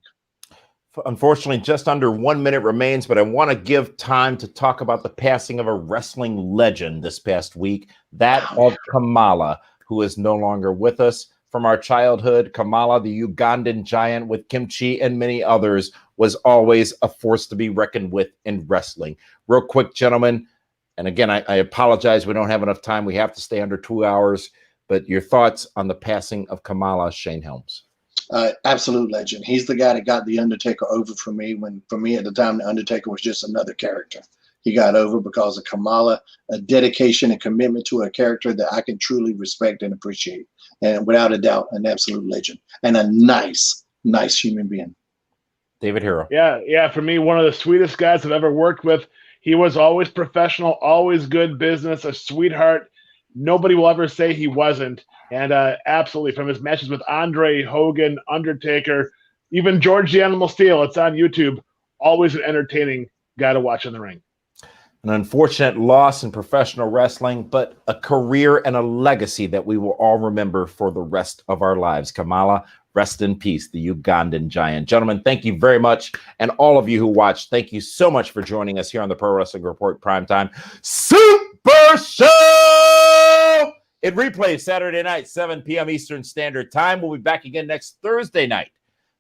Unfortunately, just under 1 minute remains, but I want to give time to talk about the passing of a wrestling legend this past week, that of Kamala, who is no longer with us. From our childhood, Kamala, the Ugandan giant with kimchi and many others, was always a force to be reckoned with in wrestling. Real quick, gentlemen, and again, I apologize. We don't have enough time. We have to stay under 2 hours. But your thoughts on the passing of Kamala, Shane Helms? Absolute legend. He's the guy that got The Undertaker over for me when, for me at the time, The Undertaker was just another character. He got over because of Kamala, a dedication and commitment to a character that I can truly respect and appreciate. And without a doubt, an absolute legend and a nice human being. David Hero. Yeah. For me, one of the sweetest guys I've ever worked with. He was always professional, always good business, a sweetheart. Nobody will ever say he wasn't. And absolutely, from his matches with Andre, Hogan, Undertaker, even George the Animal Steel, it's on YouTube, always an entertaining guy to watch in the ring. An unfortunate loss in professional wrestling, but a career and a legacy that we will all remember for the rest of our lives. Kamala, rest in peace, the Ugandan giant. Gentlemen, thank you very much. And all of you who watched, thank you so much for joining us here on the Pro Wrestling Report Primetime Super Show! It replays Saturday night, 7 p.m. Eastern Standard Time. We'll be back again next Thursday night,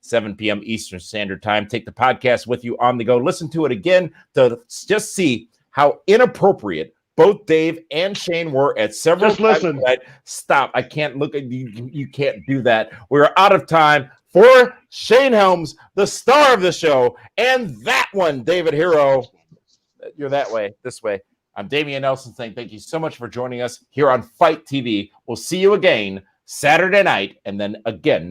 7 p.m. Eastern Standard Time. Take the podcast with you on the go. Listen to it again to just see how inappropriate both Dave and Shane were at several times. Listen. Stop. I can't look at you. You can't do that. We're out of time. For Shane Helms, the star of the show, and that one, David Hero. You're that way, this way. I'm Damian Nelson saying thank you so much for joining us here on Fight TV. We'll see you again Saturday night and then again